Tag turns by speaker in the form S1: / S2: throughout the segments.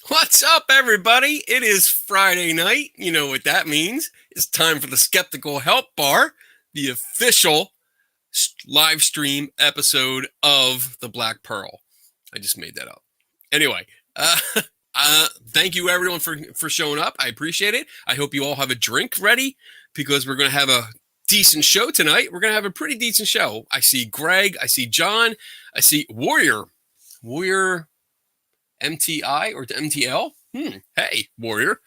S1: What's up, everybody? It is Friday night. You know what that means. It's time for the Skeptical Help Bar, the official live stream episode of The Black Pearl. I just made that up. Anyway, thank you, everyone, for showing up. I appreciate it. I hope you all have a drink ready because we're going to have a decent show tonight. We're going to have a pretty decent show. I see Greg. I see John. I see Warrior MTI or MTL. Hey, Warrior.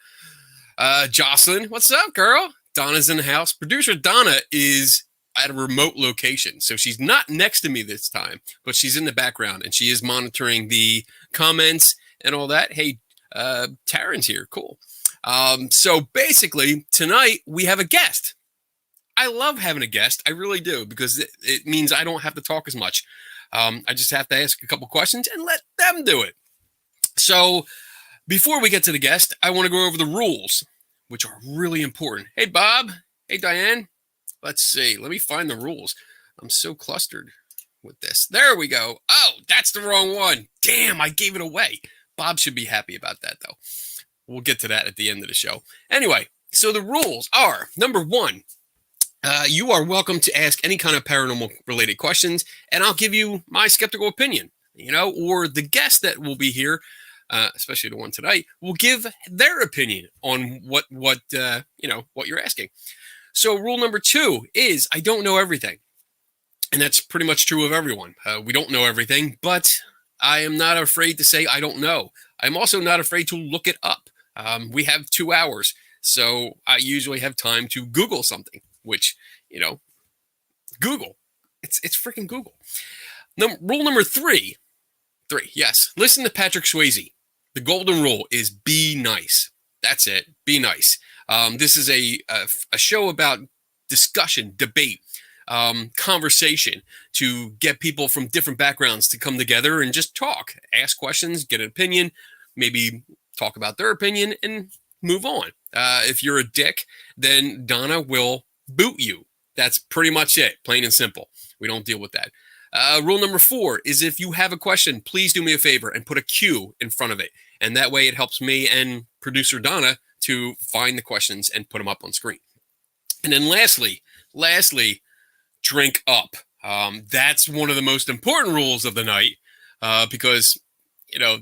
S1: Jocelyn, what's up, girl? Donna's in the house. Producer Donna is at a remote location, so she's not next to me this time, but she's in the background, and she is monitoring the comments and all that. Hey, Taryn's here. Cool. So basically, tonight we have a guest. I love having a guest. I really do, because it means I don't have to talk as much. I just have to ask a couple questions and let them do it. So before we get to the guest, I want to go over the rules, which are really important. Hey, Bob. Hey, Diane. Let's see. Let me find the rules. I'm so clustered with this. There we go. Oh, that's the wrong one. Damn, I gave it away. Bob should be happy about that, though. We'll get to that at the end of the show. Anyway, so the rules are, number one, you are welcome to ask any kind of paranormal-related questions, and I'll give you my skeptical opinion, or the guest that will be here, especially the one tonight, will give their opinion on what you're asking. So rule number two is I don't know everything. And that's pretty much true of everyone. We don't know everything, but I am not afraid to say I don't know. I'm also not afraid to look it up. We have 2 hours, so I usually have time to Google something, which, Google. It's freaking Google. Rule number three, yes, listen to Patrick Swayze. The golden rule is be nice. That's it. Be nice. This is a show about discussion, debate, conversation to get people from different backgrounds to come together and just talk, ask questions, get an opinion, maybe talk about their opinion and move on. If you're a dick, then Donna will boot you. That's pretty much it. Plain and simple. We don't deal with that. Rule number 4 is if you have a question, please do me a favor and put a Q in front of it. And that way it helps me and producer Donna to find the questions and put them up on screen. And then lastly, drink up. That's one of the most important rules of the night because,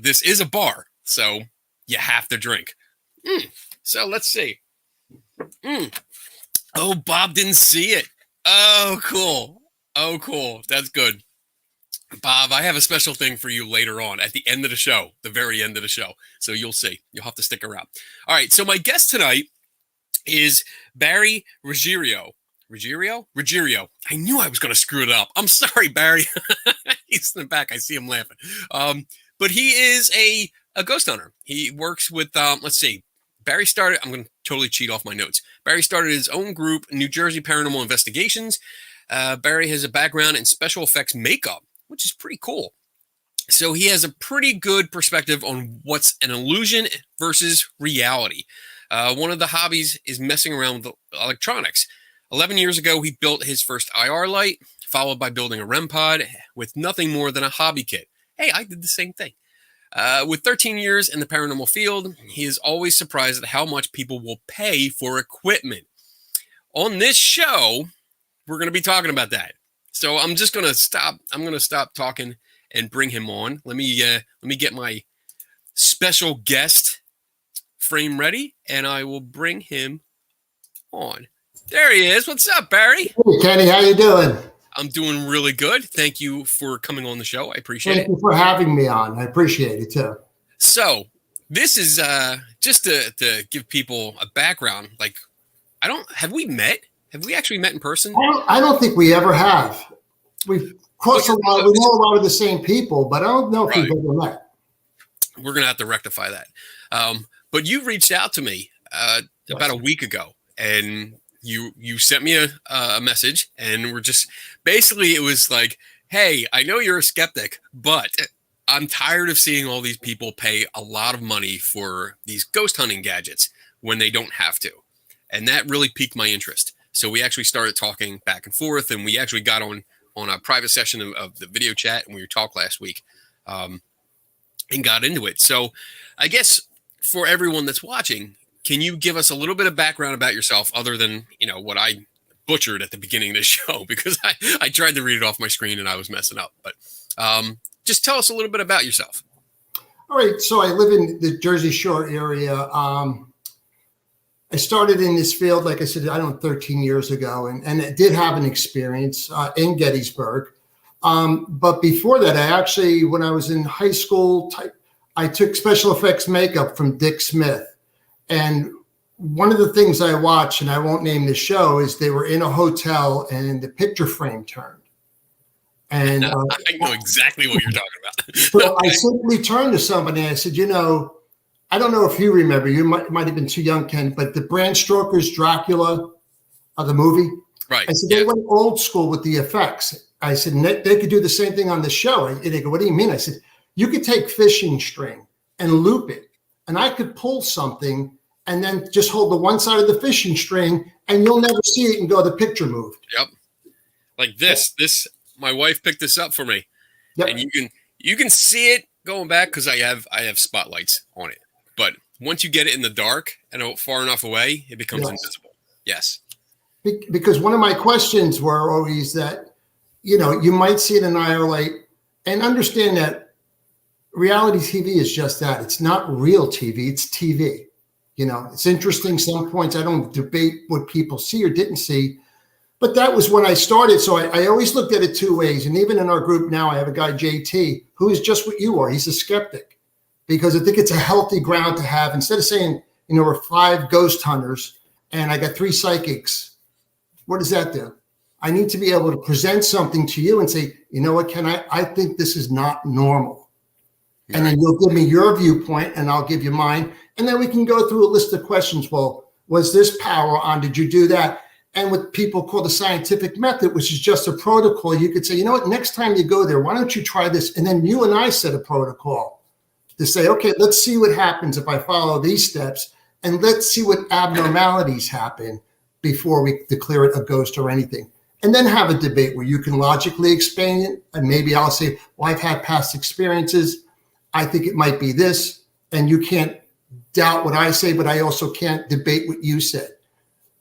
S1: this is a bar. So you have to drink. So let's see. Oh, Bob didn't see it. Oh, cool. That's good. Bob, I have a special thing for you later on at the end of the show, the very end of the show. So you'll see. You'll have to stick around. All right. So my guest tonight is Barry Ruggiero. Ruggiero? I knew I was going to screw it up. I'm sorry, Barry. He's in the back. I see him laughing. But he is a ghost hunter. He works with, let's see. Barry started, I'm going to totally cheat off my notes. Barry started his own group, New Jersey Paranormal Investigations. Barry has a background in special effects makeup, which is pretty cool. So he has a pretty good perspective on what's an illusion versus reality. One of the hobbies is messing around with electronics. 11 years ago, he built his first IR light, followed by building a Rem Pod with nothing more than a hobby kit. Hey, I did the same thing. With 13 years in the paranormal field, he is always surprised at how much people will pay for equipment. On this show, we're going to be talking about that. So I'm just going to stop. I'm going to stop talking and bring him on. Let me get my special guest frame ready, and I will bring him on. There he is. What's up, Barry?
S2: Hey, Kenny. How you doing?
S1: I'm doing really good. Thank you for coming on the show. I appreciate it.
S2: Thank you for having me on. I appreciate it, too.
S1: So this is just to give people a background. Like, have we met? Have we actually met in person?
S2: I don't think we ever have. We've crossed a lot. We know a lot of the same people, but I don't know if we've ever met.
S1: We're going to have to rectify that. But you reached out to me about a week ago, and you sent me a message, and we're just basically, it was like, hey, I know you're a skeptic, but I'm tired of seeing all these people pay a lot of money for these ghost hunting gadgets when they don't have to. And that really piqued my interest. So we actually started talking back and forth, and we actually got on a private session of the video chat, and we talked last week and got into it. So I guess for everyone that's watching, can you give us a little bit of background about yourself other than, what I butchered at the beginning of the show, because I tried to read it off my screen and I was messing up. But just tell us a little bit about yourself.
S2: All right. So I live in the Jersey Shore area. I started in this field, like I said, 13 years ago, and I did have an experience in Gettysburg. But before that, when I was in high school, I took special effects makeup from Dick Smith. And one of the things I watched, and I won't name the show, is they were in a hotel and the picture frame turned. And
S1: I know exactly what you're talking about.
S2: So I simply turned to somebody and I said, I don't know if you remember, you might have been too young, Ken, but the Bram Stoker's Dracula of the movie.
S1: Right.
S2: I said, they went old school with the effects. I said, they could do the same thing on the show. And they go, what do you mean? I said, you could take fishing string and loop it, and I could pull something and then just hold the one side of the fishing string, and you'll never see it and go, the picture moved.
S1: Yep. Like this, my wife picked this up for me. Yep. And you can see it going back because I have spotlights on it. But once you get it in the dark and far enough away, it becomes invisible. Yes.
S2: Because one of my questions were always that, you might see it annihilate, and understand that reality TV is just that. It's not real TV. It's TV. It's interesting. Some points I don't debate what people see or didn't see, but that was when I started. So I always looked at it two ways. And even in our group now, I have a guy, JT, who is just what you are. He's a skeptic, because I think it's a healthy ground to have. Instead of saying, we're 5 ghost hunters and I got 3 psychics, what does that do? I need to be able to present something to you and say, you know what, Ken, I think this is not normal. Right. And then you'll give me your viewpoint and I'll give you mine. And then we can go through a list of questions. Well, was this power on? Did you do that? And what people call the scientific method, which is just a protocol, you could say, you know what, next time you go there, why don't you try this? And then you and I set a protocol to say, okay, let's see what happens if I follow these steps, and let's see what abnormalities happen before we declare it a ghost or anything. And then have a debate where you can logically explain it. And maybe I'll say, well, I've had past experiences. I think it might be this. And you can't doubt what I say, but I also can't debate what you said,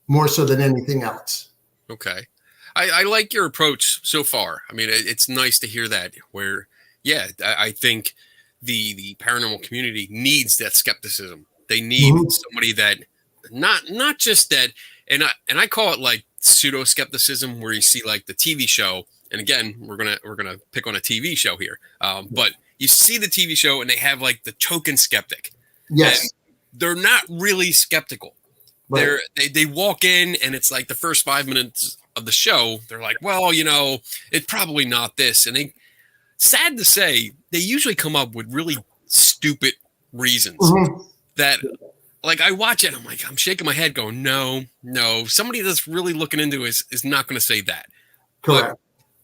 S2: more so than anything else.
S1: Okay. I like your approach so far. I mean, it's nice to hear that, where, I think the paranormal community needs that skepticism. They need somebody that not just that, and I call it like pseudo skepticism, where you see like the TV show. And again, we're gonna pick on a TV show here, but you see the TV show and they have like the token skeptic.
S2: Yes,
S1: and they're not really skeptical. Right. They walk in and it's like the first 5 minutes of the show, they're like, well, it's probably not this, and sad to say, they usually come up with really stupid reasons that, like, I watch it, I'm shaking my head going, no, somebody that's really looking into it is not going to say that.
S2: Correct.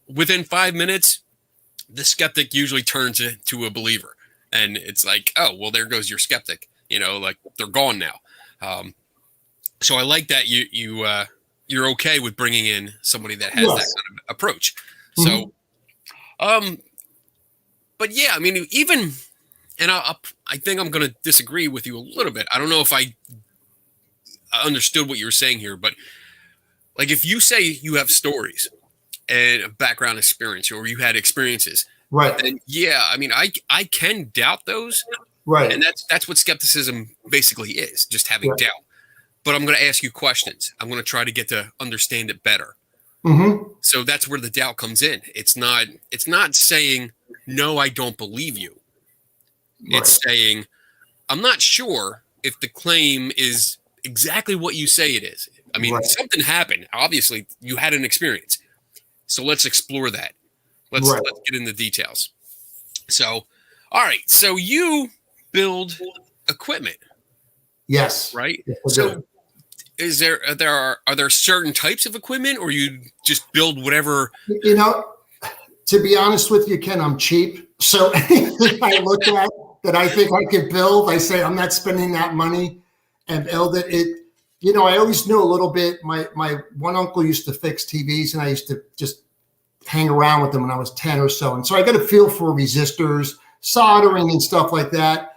S1: But within 5 minutes, the skeptic usually turns into a believer. And it's like, oh, well, there goes your skeptic. Like, they're gone now. So I like that you're okay with bringing in somebody that has that kind of approach. So, but yeah, I mean, even, and I think I'm going to disagree with you a little bit. I don't know if I understood what you were saying here, but like, if you say you have stories and a background experience, or you had experiences,
S2: right?
S1: Then I mean, I can doubt those,
S2: right?
S1: And that's what skepticism basically is, just having doubt. But I'm going to ask you questions. I'm going to try to get to understand it better. So that's where the doubt comes in. It's not saying, no, I don't believe you. Right. It's saying, I'm not sure if the claim is exactly what you say it is. I mean, something happened. Obviously, you had an experience. So let's explore that. Let's get into details. So, all right. So you build equipment.
S2: Yes.
S1: Right? So are there certain types of equipment, or you just build whatever?
S2: To be honest with you, Ken, I'm cheap. So anything I look at that I think I could build, I say I'm not spending that money and build it. I always knew a little bit. My one uncle used to fix TVs, and I used to just hang around with them when I was 10 or so. And so I got a feel for resistors, soldering and stuff like that.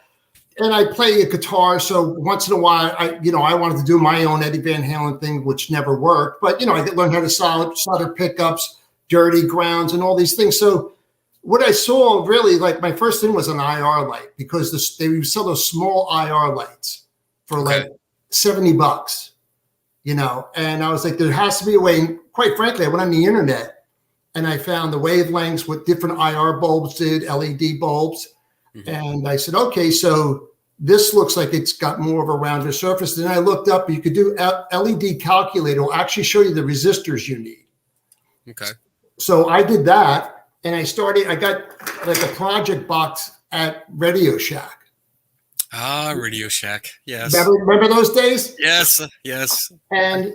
S2: and I play a guitar. So once in a while, I wanted to do my own Eddie Van Halen thing, which never worked. But, I could learn how to solder pickups, dirty grounds, and all these things. So what I saw really, like my first thing was an IR light, because they sell those small IR lights for like $70, and I was like, there has to be a way. And quite frankly, I went on the internet and I found the wavelengths, what different IR bulbs did, LED bulbs. Mm-hmm. And I said, okay, so this looks like it's got more of a rounder surface. Then I looked up, you could do LED calculator. It'll actually show you the resistors you need.
S1: Okay. So
S2: I did that. And I got like a project box at Radio Shack.
S1: Ah, Radio Shack. Yes.
S2: Remember those days?
S1: Yes.
S2: And,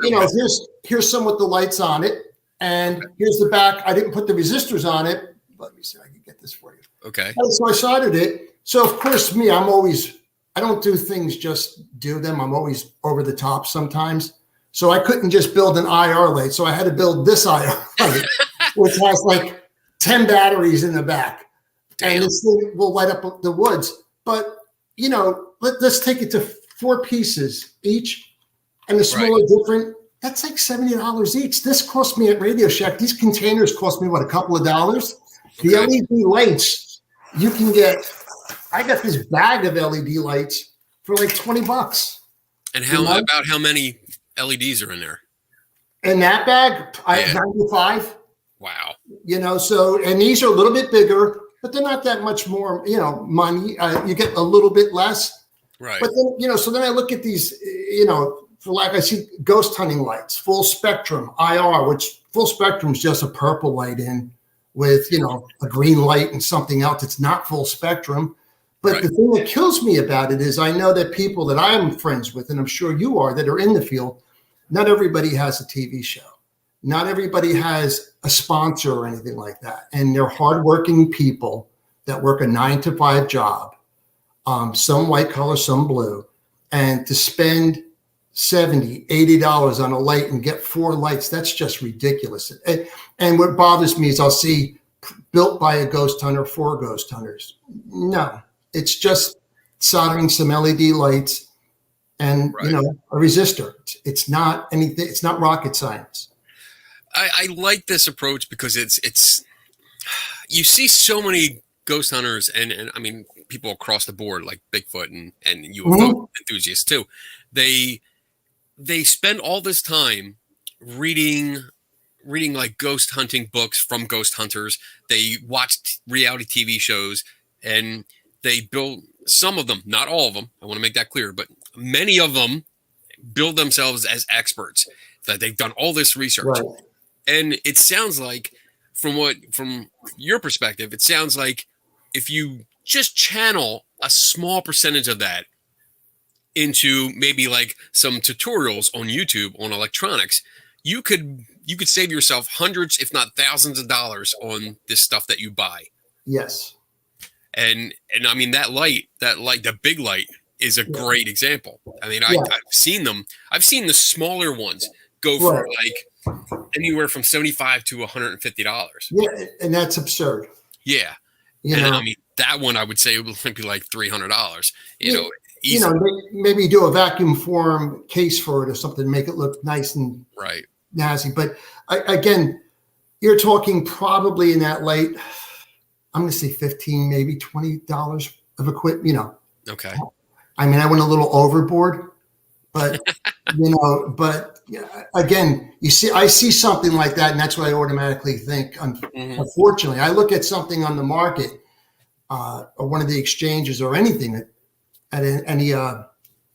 S2: here's some with the lights on it. And here's the back. I didn't put the resistors on it. Let me see if I can get this for you.
S1: Okay.
S2: And so I soldered it. So, of course, I don't do things just do them. I'm always over the top sometimes. So I couldn't just build an IR light. So I had to build this IR light, which has like 10 batteries in the back. Damn. And this thing will light up the woods. But, let's take it to 4 pieces each. And the smaller different, that's like $70 each. This cost me at Radio Shack. These containers cost me, a couple of dollars? Okay. The LED lights, you can I got this bag of LED lights for like $20.
S1: And about how many LEDs are in there?
S2: In that bag, I have 95.
S1: Wow.
S2: And these are a little bit bigger, but they're not that much more, money. You get a little bit less.
S1: Right.
S2: But then, so then I look at these, I see ghost hunting lights, full spectrum, IR, which full spectrum is just a purple light in with, a green light and something else. It's not full spectrum. But the thing that kills me about it is I know that people that I'm friends with, and I'm sure you are, that are in the field, not everybody has a TV show. Not everybody has a sponsor or anything like that. And they're hardworking people that work a 9-to-5 job, some white collar, some blue. And to spend $70, $80 on a light and get 4 lights, that's just ridiculous. And what bothers me is I'll see built by a ghost hunter for ghost hunters. No, it's just soldering some LED lights and, a resistor. It's not anything. It's not rocket science.
S1: I like this approach because it's you see so many ghost hunters and I mean people across the board like Bigfoot and UFO enthusiasts too. They spend all this time reading like ghost hunting books from ghost hunters. They watch reality TV shows and they build some of them, not all of them. I want to make that clear, but many of them build themselves as experts. That they've done all this research. Right. And it sounds like, from your perspective, it sounds like if you just channel a small percentage of that into maybe like some tutorials on YouTube on electronics, you could save yourself hundreds, if not thousands of dollars on this stuff that you buy.
S2: Yes.
S1: And I mean, that light, the big light is a great example. I mean, I've seen them. I've seen the smaller ones go for like anywhere from $75 to $150.
S2: Yeah, and that's absurd.
S1: Yeah, I mean that one I would say would be like $300.
S2: Maybe do a vacuum form case for it or something to make it look nice and snazzy. But again, you're talking probably in that light. I'm going to say $15, maybe $20 of equipment.
S1: Okay.
S2: I mean, I went a little overboard, but again, I see something like that, and that's what I automatically think. Unfortunately, I look at something on the market, or one of the exchanges, or anything at any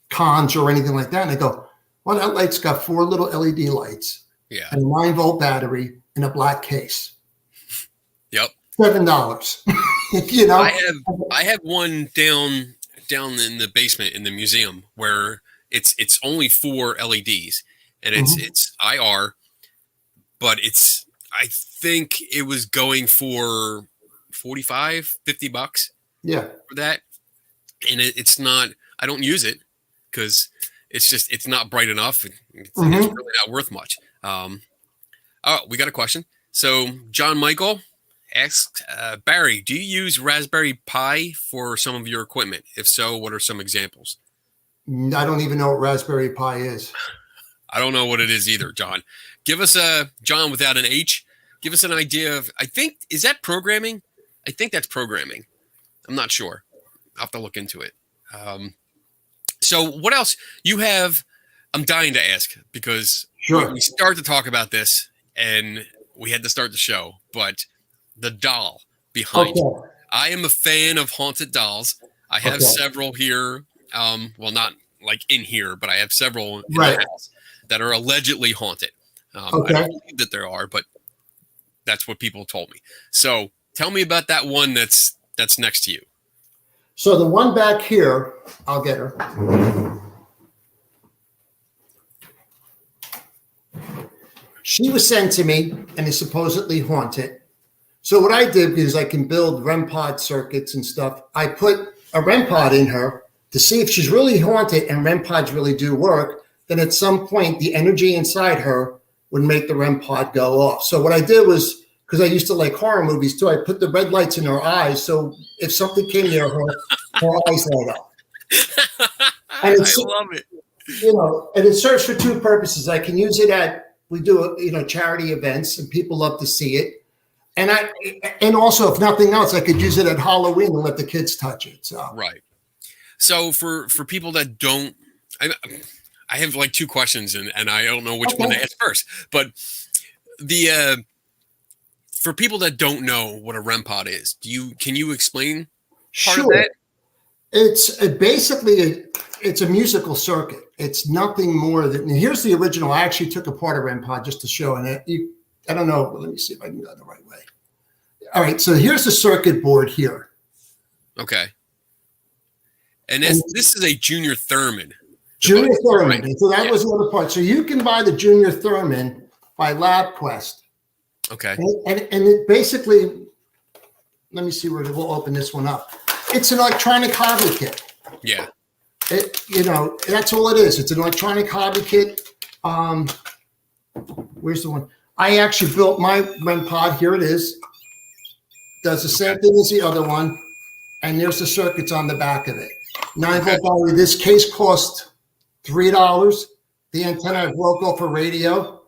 S2: cons or anything like that, and I go, "Well, that light's got 4 little LED lights, and a 9-volt battery, in a black case."
S1: Yep.
S2: $7.
S1: I have one down in the basement in the museum where it's only 4 LEDs and it's IR, but I think it was going for $45-$50 for that. And it's not, I don't use it because it's not bright enough. It's really not worth much. Oh, we got a question. So John Michael, asks Barry, do you use Raspberry Pi for some of your equipment? If so, what are some examples?
S2: I don't even know what Raspberry Pi is.
S1: I don't know what it is either, John. Give us John without an H. Give us an idea of, is that programming? I think that's programming. I'm not sure. I'll have to look into it. So what else you have? I'm dying to ask because we start to talk about this and we had to start the show, but the doll behind you. I am a fan of haunted dolls. I have several here. Well, not like in here, but I have several in the house that are allegedly haunted. I don't believe that there are, but that's what people told me. So tell me about that one that's next to you.
S2: So the one back here, I'll get her. She was sent to me and is supposedly haunted. So what I did is I can build Rem Pod circuits and stuff. I put a Rem Pod in her to see if she's really haunted and Rem Pods really do work. Then at some point, the energy inside her would make the Rem Pod go off. So what I did was, because I used to like horror movies too, I put the red lights in her eyes. So if something came near her, her eyes light up. And I love it. You know, and it serves for two purposes. I can use it we do charity events and people love to see it. And also, if nothing else, I could use it at Halloween and let the kids touch it. So
S1: right. So for people that don't, I have like two questions and I don't know which one to ask first. But for people that don't know what a Rem Pod is, can you explain part of that?
S2: It's basically it's a musical circuit. It's nothing more than. Here's the original. I actually took apart a Rem Pod just to show, and I don't know. Let me see if I can do that the right way. All right, so here's the circuit board here.
S1: Okay. And this is a Junior Thurman.
S2: Junior Thurman. And so that was the other part. So you can buy the Junior Thurman by LabQuest.
S1: Okay.
S2: And it basically, let me see where we'll open this one up. It's an electronic hobby kit.
S1: Yeah.
S2: That's all it is. It's an electronic hobby kit. Where's the one? I actually built my Rem Pod. Here it is. Does the same thing as the other one. And there's the circuits on the back of it. 9-volt battery. This case cost $3. The antenna I broke off a radio.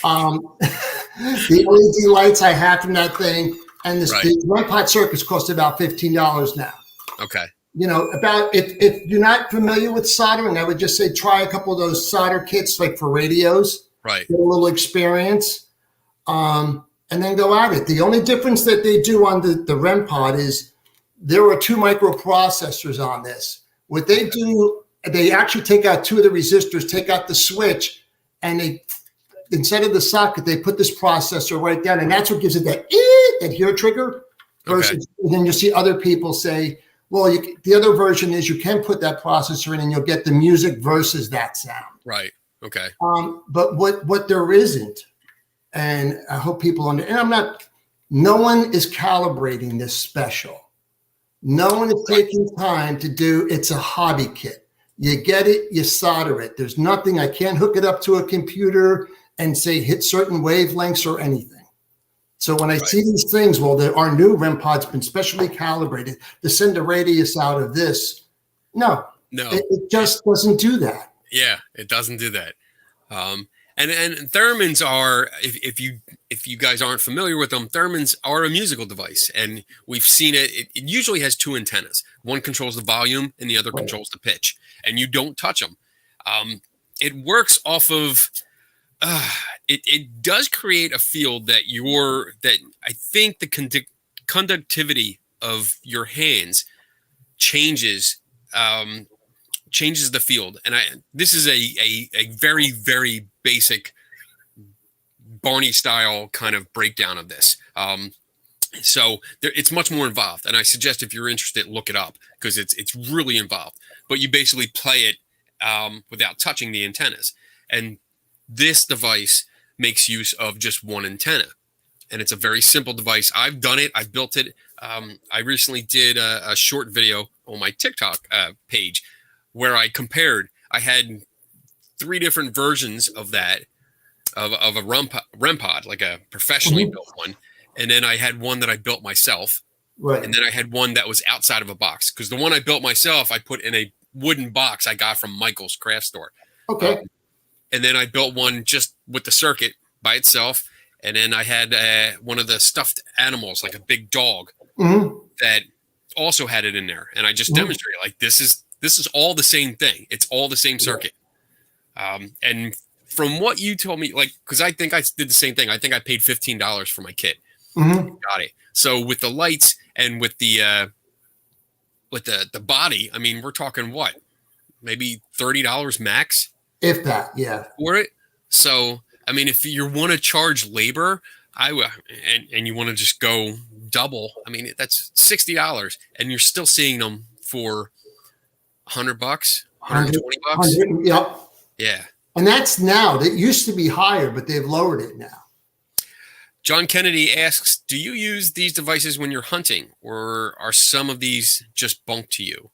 S2: The LED lights I have from that thing. And the Rem Pod circuits cost about $15 now.
S1: Okay.
S2: If you're not familiar with soldering, I would just say try a couple of those solder kits like for radios.
S1: Right.
S2: Get a little experience. And then go at it. The only difference that they do on the Rem Pod is there are 2 microprocessors on this. What they do, they actually take out 2 of the resistors, take out the switch, and instead of the socket, they put this processor right down, and that's what gives it that hear trigger. Versus, and then you see other people say, well, the other version is you can put that processor in and you'll get the music versus that sound.
S1: Right. Okay.
S2: But what there isn't, and I hope people understand, no one is calibrating this special. No one is taking time to do, it's a hobby kit. You get it, you solder it. There's nothing, I can't hook it up to a computer and say hit certain wavelengths or anything. So when I see these things, our new Rem Pod's been specially calibrated to send a radius out of this. No, it just doesn't do that.
S1: Yeah, it doesn't do that. And Thurmans are, if you guys aren't familiar with them, Thurmans are a musical device, and we've seen it. It usually has 2 antennas. One controls the volume, and the other controls the pitch. And you don't touch them. It works off of. It does create a field that I think the conductivity of your hands changes the field. And this is a very, very basic Barney style kind of breakdown of this. So it's much more involved. And I suggest if you're interested, look it up because it's really involved. But you basically play it without touching the antennas. And this device makes use of just one antenna. And it's a very simple device. I've done it. I've built it. I recently did a short video on my TikTok page where I compared. I had 3 different versions of that, of a Rem Pod, like a professionally built one. and then I had one that I built myself,
S2: Right.
S1: and then I had one that was outside of a box, because the one I built myself I put in a wooden box I got from Michael's craft store.
S2: Okay.
S1: And then I built one just with the circuit by itself, and then I had one of the stuffed animals, like a big dog, that also had it in there, and I just demonstrated like this is all the same thing. It's all the same circuit. And from what you told me, like, because I think I did the same thing. I think I paid $15 for my kit. Got it. So with the lights and with the body, I mean, we're talking what, maybe $30 max,
S2: if that, yeah,
S1: for it. So I mean, if you want to charge labor, and you want to just go double, I mean, that's $60, and you're still seeing them for $100, $120.
S2: Yep.
S1: Yeah.
S2: And that's now. That used to be higher, but they've lowered it now.
S1: John Kennedy asks, do you use these devices when you're hunting, or are some of these just bunk to you?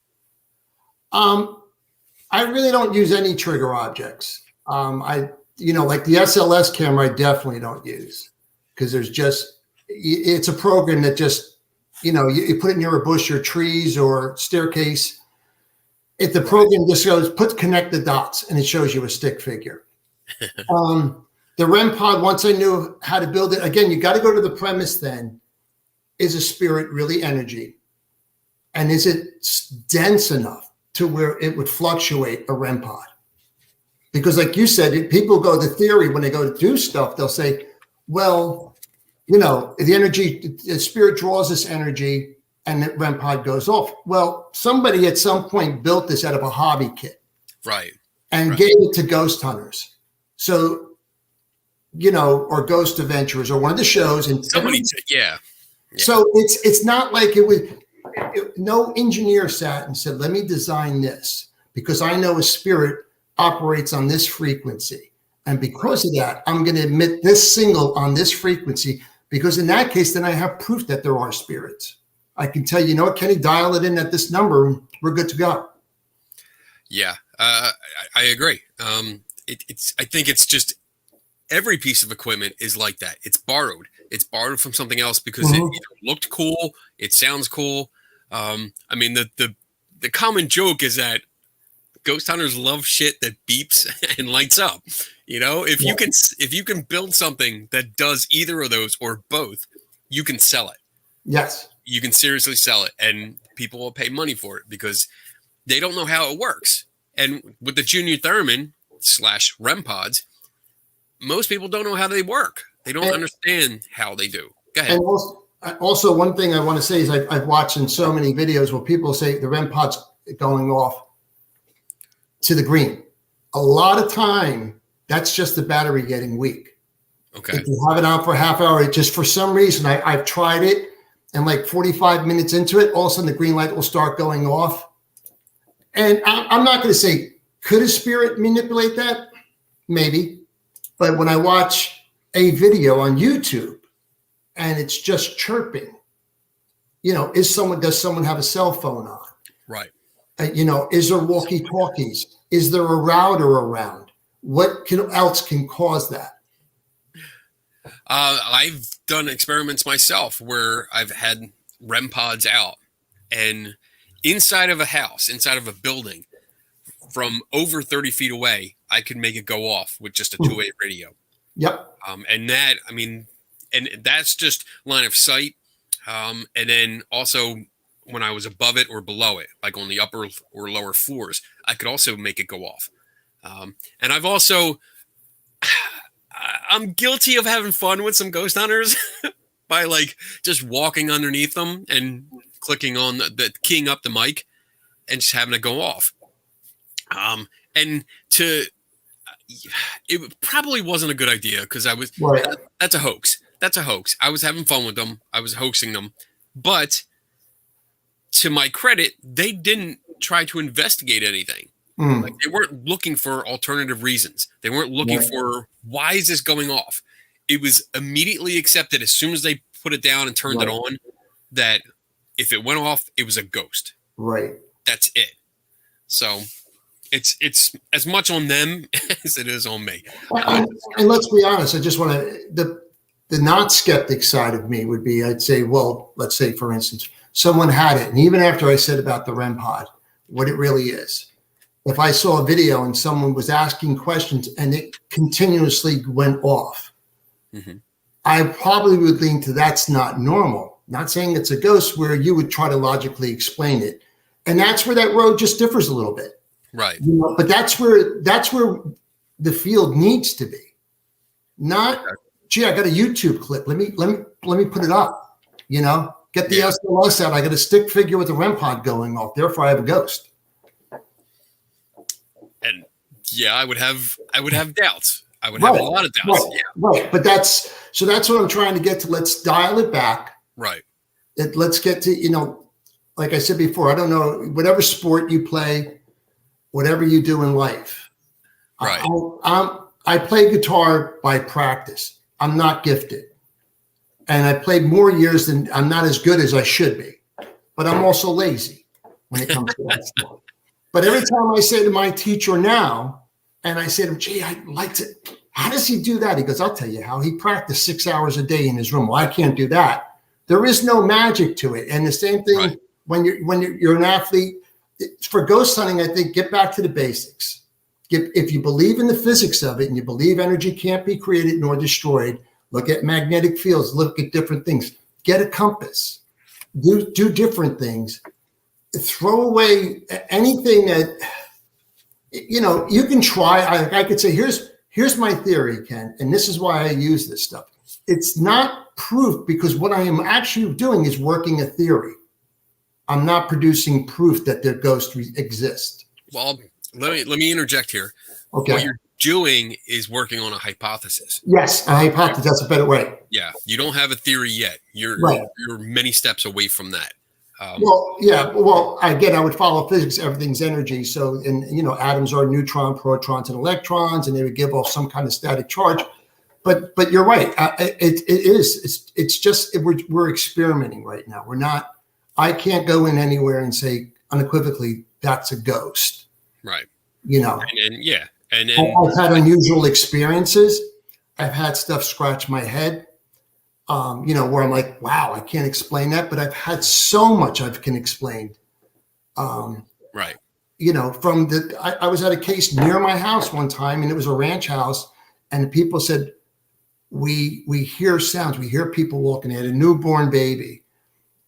S2: I really don't use any trigger objects. Like the SLS camera, I definitely don't use, because it's a program that just, you put it near a bush or trees or staircase. If the program just goes, connect the dots, and it shows you a stick figure. The Rem Pod, once I knew how to build it, again, you got to go to the premise then. Is a spirit really energy? And is it dense enough to where it would fluctuate a Rem Pod? Because like you said, people go the theory when they go to do stuff, they'll say, well, the spirit draws this energy and the Rem Pod goes off. Well, somebody at some point built this out of a hobby kit.
S1: Right.
S2: And gave it to ghost hunters. So, or ghost adventurers or one of the shows. And
S1: somebody said, yeah.
S2: So it's not like it was, no engineer sat and said, let me design this because I know a spirit operates on this frequency. And because of that, I'm going to emit this signal on this frequency, because in that case, then I have proof that there are spirits. I can tell you, Kenny, dial it in at this number. We're good to go.
S1: Yeah, I agree. I think it's just every piece of equipment is like that. It's borrowed. It's borrowed from something else because it either looked cool, it sounds cool. I mean, the common joke is that ghost hunters love shit that beeps and lights up. If you can build something that does either of those or both, you can sell it.
S2: Yes.
S1: You can seriously sell it, and people will pay money for it because they don't know how it works. And with the Junior Thurman / Rem Pods, most people don't know how they work. They don't understand how they do. Go ahead.
S2: And also, one thing I want to say is I've watched in so many videos where people say the Rem Pod's going off to the green. A lot of time, that's just the battery getting weak.
S1: Okay.
S2: If you have it on for a half hour, it just, for some reason, I've tried it, and like 45 minutes into it, all of a sudden the green light will start going off. And I'm not going to say, could a spirit manipulate that? Maybe. But when I watch a video on YouTube and it's just chirping, does someone have a cell phone on?
S1: Right.
S2: Is there walkie-talkies? Is there a router around? What else can cause that?
S1: I've done experiments myself where I've had Rem Pods out, and inside of a house, inside of a building, from over 30 feet away, I could make it go off with just a two-way radio.
S2: Yep.
S1: And that's just line of sight. And then also when I was above it or below it, like on the upper or lower floors, I could also make it go off. And I've also, I'm guilty of having fun with some ghost hunters by like just walking underneath them and clicking on the keying up the mic and just having it go off. It probably wasn't a good idea because that's a hoax. That's a hoax. I was having fun with them. I was hoaxing them, but to my credit, they didn't try to investigate anything. Like, they weren't looking for alternative reasons. They weren't looking for, why is this going off? It was immediately accepted as soon as they put it down and turned it on, that if it went off, it was a ghost.
S2: Right.
S1: That's it. So it's as much on them as it is on me.
S2: And let's be honest. I just want to, the not skeptic side of me would be, I'd say, well, let's say, for instance, someone had it. And even after I said about the Rem Pod, what it really is, if I saw a video and someone was asking questions and it continuously went off, I probably would lean to that's not normal. Not saying it's a ghost, where you would try to logically explain it. And that's where that road just differs a little bit.
S1: Right.
S2: But that's where the field needs to be. Not, gee, I got a YouTube clip. Let me put it up. Get the SLS out. I got a stick figure with a Rem Pod going off. Therefore, I have a ghost.
S1: And I would have doubts. I would have a lot of doubts.
S2: Right. But that's what I'm trying to get to. Let's dial it back.
S1: Right.
S2: Let's get to, like I said before, I don't know, whatever sport you play, whatever you do in life.
S1: Right.
S2: I play guitar by practice. I'm not gifted. And I played more years than I'm not as good as I should be. But I'm also lazy when it comes to that stuff. But every time I say to my teacher now, and I say to him, gee, I'd like to, how does he do that? He goes, I'll tell you how. He practiced 6 hours a day in his room. Well, I can't do that. There is no magic to it. And the same thing when you're an athlete. For ghost hunting, I think, get back to the basics. If you believe in the physics of it and you believe energy can't be created nor destroyed, look at magnetic fields, look at different things. Get a compass. Do different things. Throw away anything that, you can try. I could say, here's my theory, Ken, and this is why I use this stuff. It's not proof, because what I am actually doing is working a theory. I'm not producing proof that the ghosts exist.
S1: Well, let me interject here.
S2: Okay.
S1: What you're doing is working on a hypothesis.
S2: Yes, a hypothesis. That's a better way.
S1: Yeah, you don't have a theory yet. You're many steps away from that.
S2: Well, again, I would follow physics. Everything's energy. So, atoms are neutron, protons, and electrons, and they would give off some kind of static charge. But you're right. It is. It's just we're experimenting right now. We're not. I can't go in anywhere and say unequivocally that's a ghost.
S1: Right.
S2: And I've had unusual experiences. I've had stuff scratch my head. Where I'm like, wow, I can't explain that, but I've had so much I can explain.
S1: Right.
S2: I was at a case near my house one time, and it was a ranch house, and the people said, we hear sounds, we hear people walking. They had a newborn baby.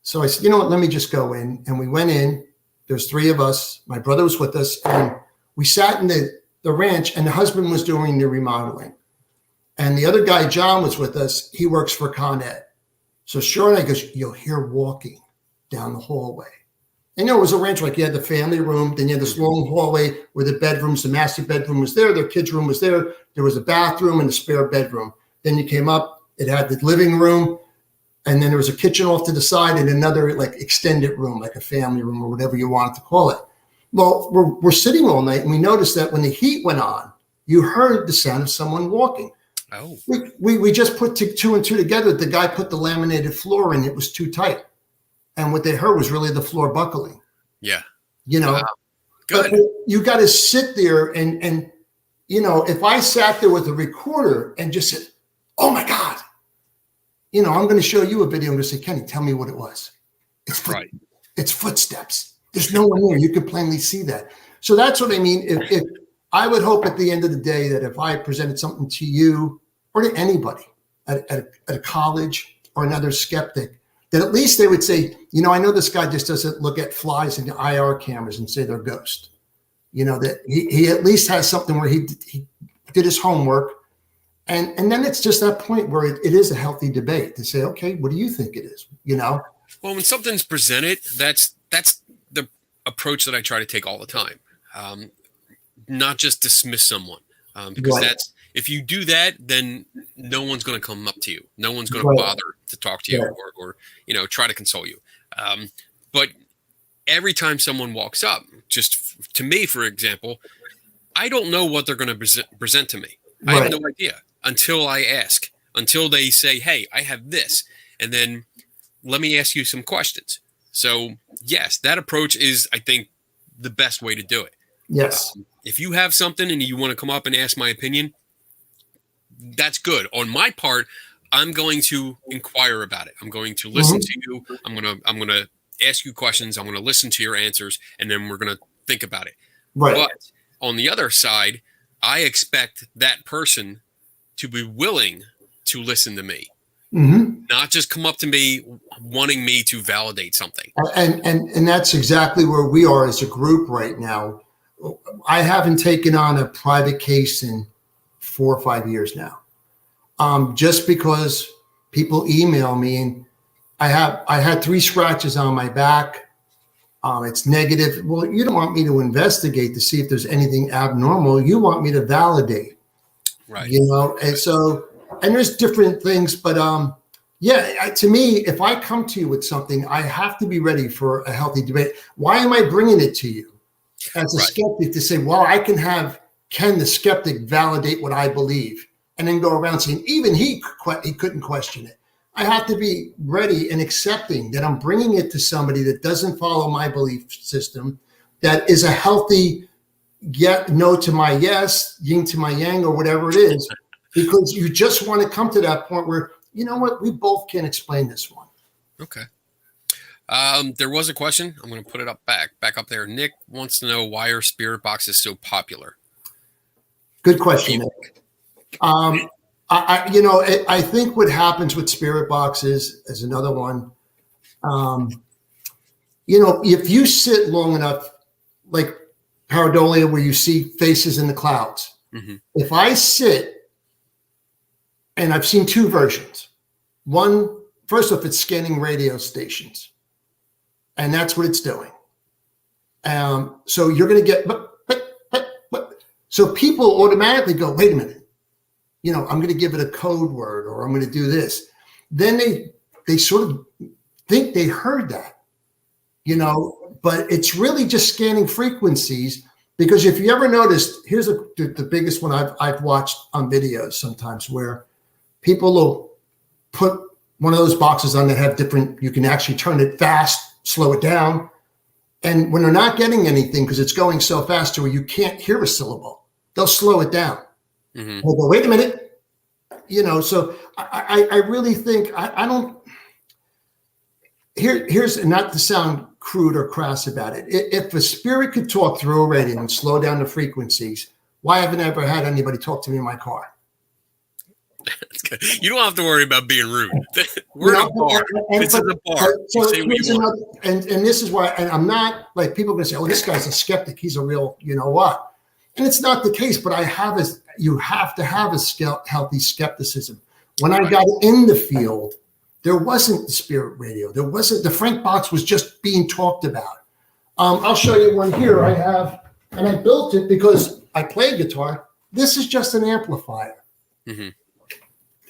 S2: So I said, you know what, let me just go in. And we went in. There's 3 of us. My brother was with us, and we sat in the ranch, and the husband was doing the remodeling. And the other guy, John, was with us. He works for Con Ed. So sure enough, goes, you'll hear walking down the hallway. And it was a ranch, like you had the family room, then you had this long hallway where the bedrooms, the master bedroom was there, their kids' room was there. There was a bathroom and a spare bedroom. Then you came up, it had the living room, and then there was a kitchen off to the side and another like extended room, like a family room or whatever you wanted to call it. Well, we're sitting all night, and we noticed that when the heat went on, you heard the sound of someone walking.
S1: Oh.
S2: We just put 2 and 2 together. The guy put the laminated floor in. It was too tight. And what they heard was really the floor buckling.
S1: Yeah.
S2: Wow. Good. But you got to sit there and if I sat there with a recorder and just said, oh my God, I'm going to show you a video. I'm going to say, Kenny, tell me what it was. It's footsteps. There's no one there. You can plainly see that. So that's what I mean. If I would hope at the end of the day that if I presented something to you or to anybody at a college or another skeptic, that at least they would say, I know this guy just doesn't look at flies in the IR cameras and say they're ghosts. That he at least has something where he did his homework. And then it's just that point where it is a healthy debate to say, okay, what do you think it is? Well,
S1: when something's presented, that's the approach that I try to take all the time. Not just dismiss someone, because if you do that, then no one's going to come up to you. No one's going to bother to talk to you or try to console you. But every time someone walks up, just to me, for example, I don't know what they're going to present to me. I have no idea until I ask, until they say, hey, I have this. And then let me ask you some questions. So yes, that approach is, I think, the best way to do it.
S2: Yes.
S1: If you have something and you want to come up and ask my opinion, that's good. On my part, I'm going to inquire about it. I'm going to listen to you. I'm gonna ask you questions. I'm gonna listen to your answers, and then we're gonna think about it.
S2: Right.
S1: But on the other side, I expect that person to be willing to listen to me, not just come up to me wanting me to validate something.
S2: And that's exactly where we are as a group right now. I haven't taken on a private case in 4 or 5 years now. Just because people email me, and I had 3 scratches on my back. It's negative. Well, you don't want me to investigate to see if there's anything abnormal. You want me to validate,
S1: right?
S2: And so, and there's different things, but to me, if I come to you with something, I have to be ready for a healthy debate. Why am I bringing it to you as a skeptic to say, well, I can have Ken the skeptic validate what I believe, and then go around saying even he couldn't question it. I have to be ready and accepting that I'm bringing it to somebody that doesn't follow my belief system, that is a healthy no to my yes, yin to my yang, or whatever it is, because you just want to come to that point where, you know what, we both can explain this one.
S1: Okay. There was a question. I'm going to put it back up there. Nick wants to know why are spirit boxes so popular?
S2: Good question, Nick. I think what happens with spirit boxes is another one. If you sit long enough, like pareidolia, where you see faces in the clouds. If I sit, and I've seen 2 versions. One, first off, it's scanning radio stations, and that's what it's doing. So you're going to get, so people automatically go, wait a minute. I'm going to give it a code word, or I'm going to do this. Then they sort of think they heard that, but it's really just scanning frequencies. Because if you ever noticed, here's the biggest one I've watched on videos sometimes, where people will put one of those boxes on that have different, you can actually turn it fast, slow it down. And when they're not getting anything, because it's going so fast to where you can't hear a syllable, they'll slow it down. We'll go, wait a minute, so I really think I don't, here's not to sound crude or crass about it. If a spirit could talk through a radio and slow down the frequencies, why haven't I ever had anybody talk to me in my car?
S1: You don't have to worry about being rude. We're in a bar. This is a bar.
S2: And this is why, and I'm not like, people are going to say, oh, this guy's a skeptic. He's a real, you know what? And it's not the case, but you have to have a healthy skepticism. When I got in the field, there wasn't the spirit radio. There wasn't, the Frank box was just being talked about. I'll show you one here I have, and I built it because I play guitar. This is just an amplifier.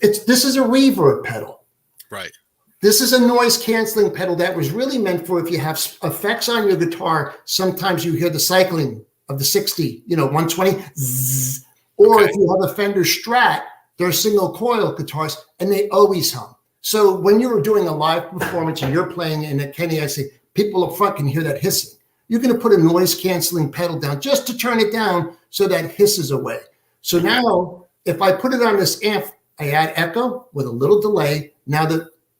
S2: This is a reverb pedal. Right. This is a noise canceling pedal that was really meant for if you have effects on your guitar, sometimes you hear the cycling of the 60, 120, zzz. Or if you have a Fender Strat, they're single coil guitars and they always hum. So when you were doing a live performance and you're playing in a Kenny, I say, people up front can hear that hissing. You're going to put a noise canceling pedal down just to turn it down so that hisses away. So now if I put it on this amp, I add echo with a little delay. Now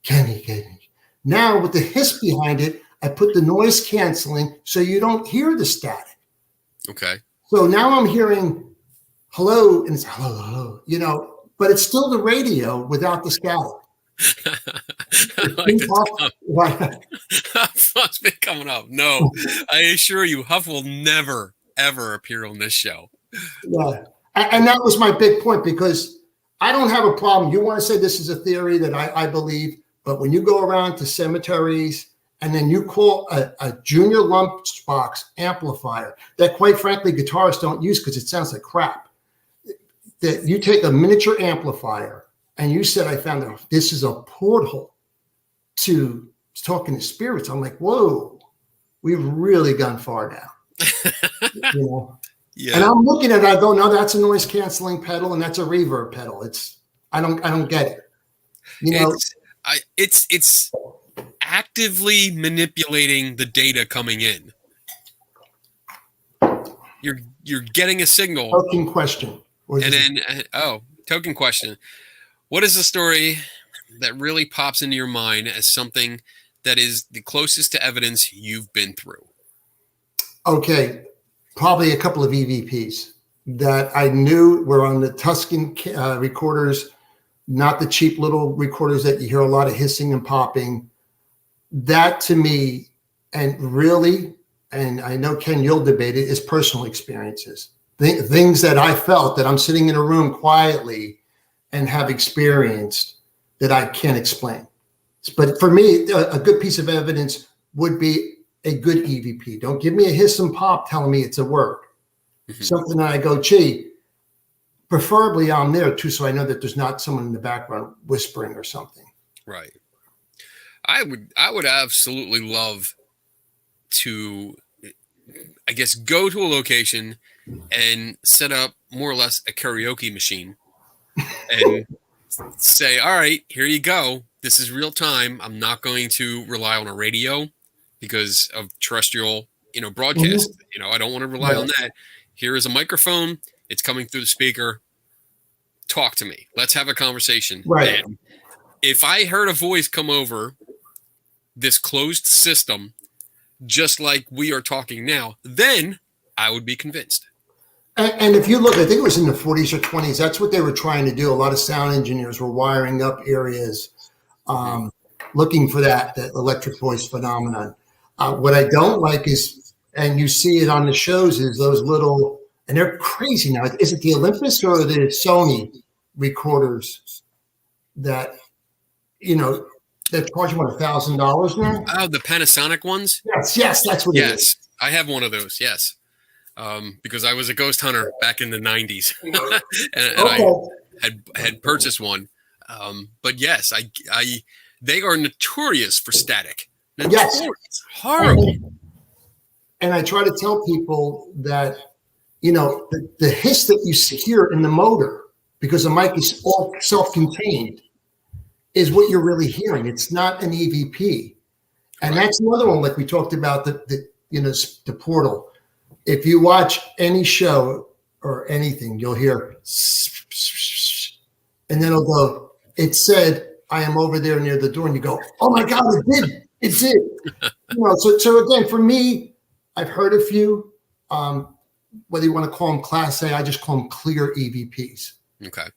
S2: Kenny. Now with the hiss behind it, I put the noise canceling so you don't hear the static. Okay. So now I'm hearing hello, and it's hello, but it's still the radio without the static.
S1: Huff's been coming up. No, I assure you, Huff will never, ever appear on this show.
S2: Yeah. And that was my big point, because I don't have a problem. You want to say this is a theory that I believe, but when you go around to cemeteries and then you call a junior lunchbox amplifier that, quite frankly, guitarists don't use because it sounds like crap, that you take a miniature amplifier and you said, I found out this is a portal to talking to spirits. I'm like, whoa, we've really gone far now. Yeah. And I'm looking at it, I go, no, that's a noise canceling pedal and that's a reverb pedal. I don't get it.
S1: It's actively manipulating the data coming in. You're getting a signal.
S2: Token question.
S1: Token question. What is the story that really pops into your mind as something that is the closest to evidence you've been through?
S2: Okay, probably a couple of EVPs that I knew were on the Tuscan recorders, not the cheap little recorders that you hear a lot of hissing and popping. That to me, and really, and I know Ken, you'll debate it, is personal experiences. Things that I felt that I'm sitting in a room quietly and have experienced that I can't explain. But for me, a good piece of evidence would be a good EVP. Don't give me a hiss and pop telling me it's a word. Something that I go, gee, preferably I'm there too, so I know that there's not someone in the background whispering or something.
S1: Right. I would absolutely love to, I guess, go to a location and set up more or less a karaoke machine and say, all right, here you go. This is real time. I'm not going to rely on a radio because of terrestrial, broadcast. I don't want to rely on that. Here is a microphone. It's coming through the speaker. Talk to me. Let's have a conversation.
S2: Right.
S1: And if I heard a voice come over this closed system, just like we are talking now, then I would be convinced.
S2: And if you look, I think it was in the 40s or 20s, that's what they were trying to do. A lot of sound engineers were wiring up areas, looking for that electric voice phenomenon. What I don't like is, and you see it on the shows, is those little, and they're crazy now. Is it the Olympus or the Sony recorders that, they're charging $1,000 now?
S1: Oh, the Panasonic ones?
S2: Yes, that's what it is.
S1: Yes, I have one of those, yes. Because I was a ghost hunter back in the 90s. and I had purchased one. But yes, they are notorious for static. Notorious.
S2: Yes.
S1: Horrible.
S2: And I try to tell people that, the hiss that you hear in the motor, because the mic is all self-contained, is what you're really hearing. It's not an EVP. And that's another one, like we talked about, the portal. If you watch any show or anything, you'll hear, and then it'll go, it said, I am over there near the door. And you go, oh my God, it did. So again, for me, I've heard a few, whether you want to call them class A, I just call them clear EVPs.
S1: Okay.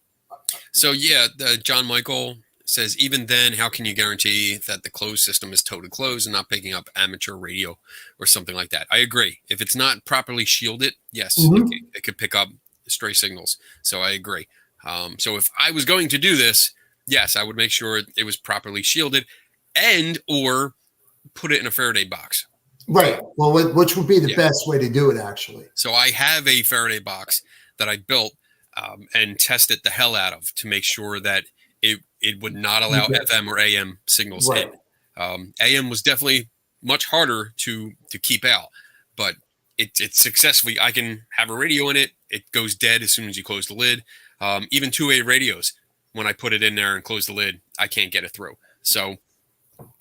S1: So yeah, John Michael says, even then, how can you guarantee that the closed system is totally closed and not picking up amateur radio or something like that? I agree. If it's not properly shielded, yes, it could pick up stray signals. So I agree. So if I was going to do this, yes, I would make sure it was properly shielded and or put it in a Faraday box.
S2: Right. Well, which would be the best way to do it, actually.
S1: So I have a Faraday box that I built and tested the hell out of to make sure that it would not allow FM or AM signals in. AM was definitely much harder to keep out, but it's successfully, I can have a radio in it. It goes dead as soon as you close the lid. Even 2A radios, when I put it in there and close the lid, I can't get it through. So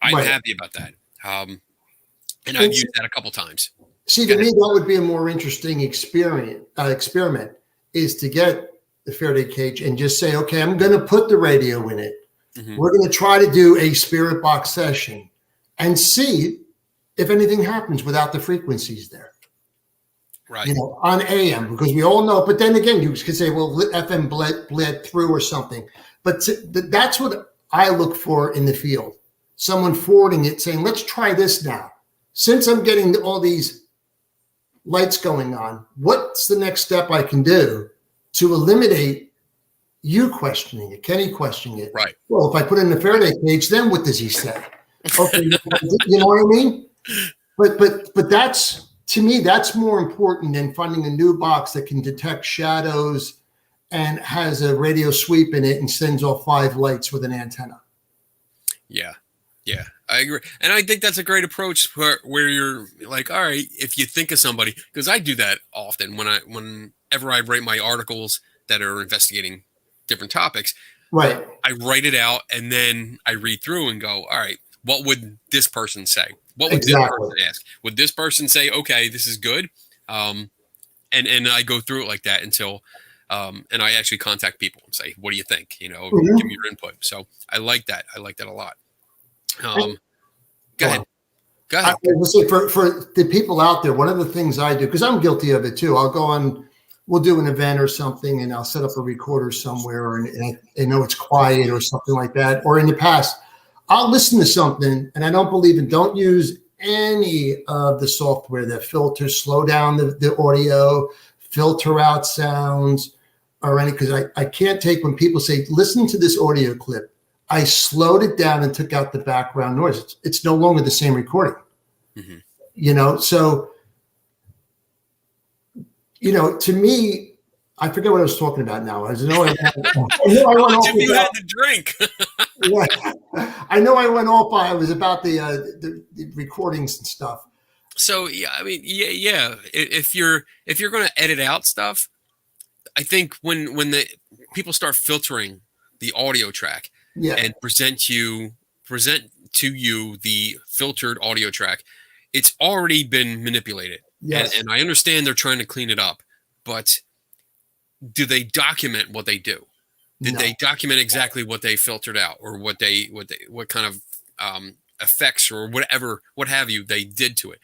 S1: I'm happy about that. And I've used that a couple times.
S2: See, to me, that would be a more interesting experiment is to get the Faraday cage and just say, okay, I'm going to put the radio in it. We're going to try to do a spirit box session and see if anything happens without the frequencies there.
S1: Right.
S2: On AM, because we all know, but then again, you could say, well, FM bled through or something. But that's what I look for in the field. Someone forwarding it saying, let's try this now. Since I'm getting all these lights going on, what's the next step I can do to eliminate you questioning it, Kenny questioning it?
S1: Right.
S2: Well, if I put it in the Faraday cage, then what does he say? Okay, you know what I mean? But that's, to me, that's more important than finding a new box that can detect shadows and has a radio sweep in it and sends off 5 lights with an antenna. Yeah,
S1: I agree. And I think that's a great approach where you're like, all right, if you think of somebody, because I do that often whenever I write my articles that are investigating different topics.
S2: Right.
S1: I write it out and then I read through and go, all right, what would this person say? What would this person ask? Would this person say, okay, this is good? And I go through it like that until And I actually contact people and say, what do you think? You know,
S2: Mhm.
S1: give me your input. So I like that. I like that a lot. Go ahead. Go
S2: I
S1: ahead.
S2: will say for the people out there, one of the things I do, because I'm guilty of it too, I'll go on, we'll do an event or something, and I'll set up a recorder somewhere, and I know it's quiet or something like that. Or in the past, I'll listen to something, and I don't believe in, don't use any of the software that filters, slow down the audio, filter out sounds, or any, because I can't take when people say, listen to this audio clip. I slowed it down and took out the background noise. It's no longer the same recording.
S1: Mm-hmm.
S2: So, to me, I forget what I was talking about now. I know I went
S1: How much
S2: off
S1: have you
S2: about,
S1: had to drink?
S2: I know I went off by, it was about the recordings and stuff.
S1: So yeah, I mean, yeah. If you're going to edit out stuff, I think when the people start filtering the audio track
S2: Yeah.
S1: and present to you the filtered audio track, it's already been manipulated.
S2: Yes.
S1: And I understand they're trying to clean it up, but do they document what they do? Did
S2: No.
S1: they document exactly what they filtered out, or what kind of effects or what have you they did to it?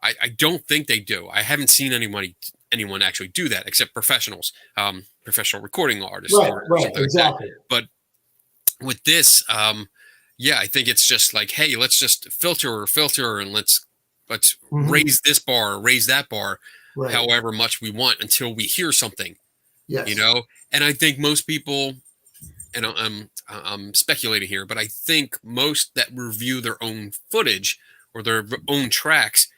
S1: I don't think they do. I haven't seen anyone actually do that except professionals, professional recording artists,
S2: Right.
S1: or
S2: Right.
S1: something
S2: Exactly.
S1: like that. But with this, yeah, I think it's just like, hey, let's just filter, and let's
S2: Mhm.
S1: raise this bar, raise that bar,
S2: Right.
S1: however much we want until we hear something.
S2: Yes.
S1: You know, and I think most people, and I'm speculating here, but I think most that review their own footage or their own tracks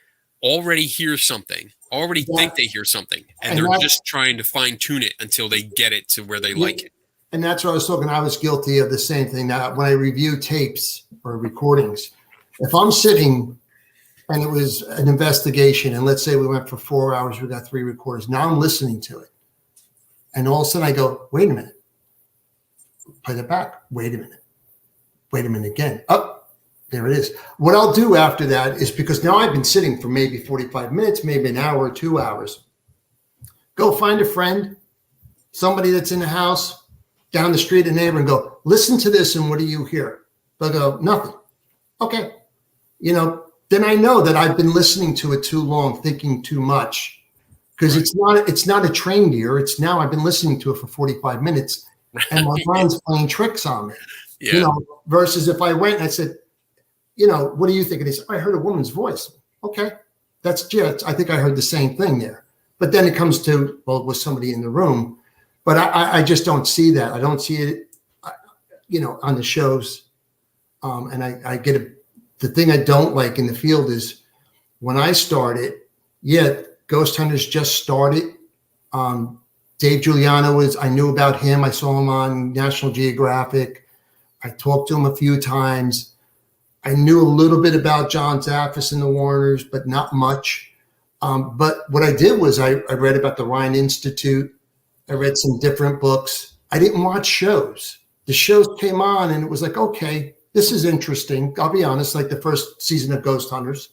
S1: already hear something, already think they hear something, and they're just trying to fine tune it until they get it to where they like it.
S2: And that's what I was talking. I was guilty of the same thing. Now, when I review tapes or recordings, if I'm sitting and it was an investigation, and let's say we went for 4 hours, we got 3 recorders. Now I'm listening to it, and all of a sudden I go, wait a minute, play that back. Wait a minute again. Up, there it is. What I'll do after that is, because now I've been sitting for maybe 45 minutes, maybe an hour or 2 hours. Go find a friend, somebody that's in the house, down the street, a neighbor, and go, listen to this, and what do you hear? They'll go, nothing. Okay. Then I know that I've been listening to it too long, thinking too much, because it's not a trained ear. It's now I've been listening to it for 45 minutes, and my mind's playing tricks on me.
S1: Yeah.
S2: Versus if I went and I said, what do you think? And he said, I heard a woman's voice. Okay. I think I heard the same thing there. But then it comes to, well, was somebody in the room? But I just don't see that. I don't see it, on the shows. And I get it. The thing I don't like in the field is when I started, Ghost Hunters just started. Dave Giuliano I knew about him. I saw him on National Geographic. I talked to him a few times. I knew a little bit about John Zaffis and the Warners, but not much. But what I did was I read about the Rhine Institute. I read some different books. I didn't watch shows. The shows came on and it was like, okay, this is interesting. I'll be honest, like the first season of Ghost Hunters,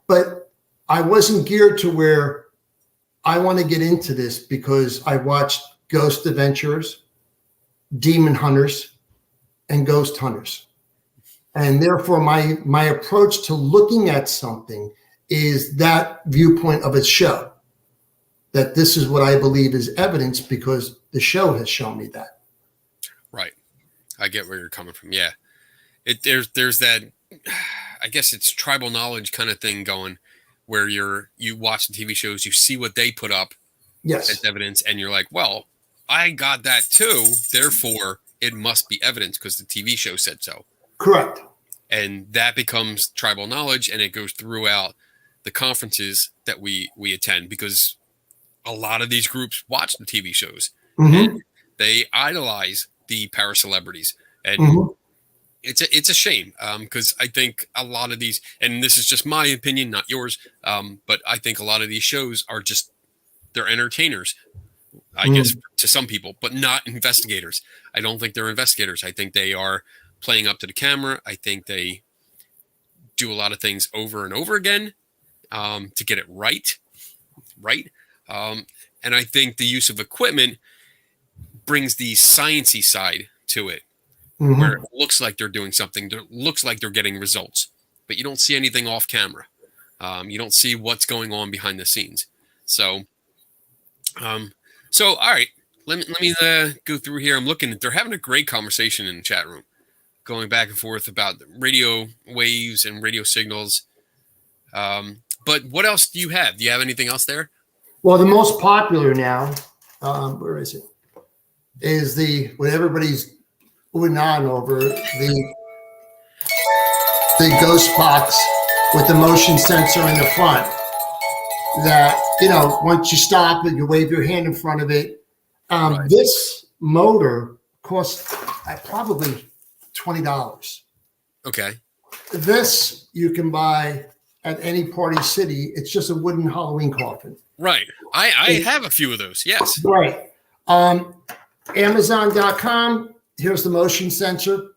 S2: but I wasn't geared to where I want to get into this, because I watched Ghost Adventurers, Demon Hunters, and Ghost Hunters. And therefore my approach to looking at something is that viewpoint of a show, that this is what I believe is evidence because the show has shown me that.
S1: Right. I get where you're coming from. Yeah. There's that, I guess it's tribal knowledge kind of thing going, where you watch the TV shows, you see what they put up as evidence, and you're like, well, I got that too, therefore it must be evidence because the TV show said so.
S2: Correct.
S1: And that becomes tribal knowledge, and it goes throughout the conferences that we attend, because a lot of these groups watch the TV shows and they idolize the para celebrities, and it's a shame, because I think a lot of these, and this is just my opinion, not yours, but I think a lot of these shows are just, they're entertainers, I guess, to some people, but not investigators. I don't think they're investigators. I think they are playing up to the camera. I think they do a lot of things over and over again to get it right. And I think the use of equipment brings the sciencey side to it, where it looks like they're doing something, it looks like they're getting results, but you don't see anything off camera. You don't see what's going on behind the scenes. So, all right, let me go through here. I'm looking. They're having a great conversation in the chat room, going back and forth about radio waves and radio signals. But what else do you have? Do you have anything else there?
S2: Well, the most popular now, where is it? Is what everybody's going on over the ghost box with the motion sensor in the front. That, once you stop it, you wave your hand in front of it. Right. This motor costs probably $20.
S1: Okay.
S2: This you can buy at any Party City. It's just a wooden Halloween coffin.
S1: Right. I have a few of those. Yes.
S2: Right. Amazon.com. Here's the motion sensor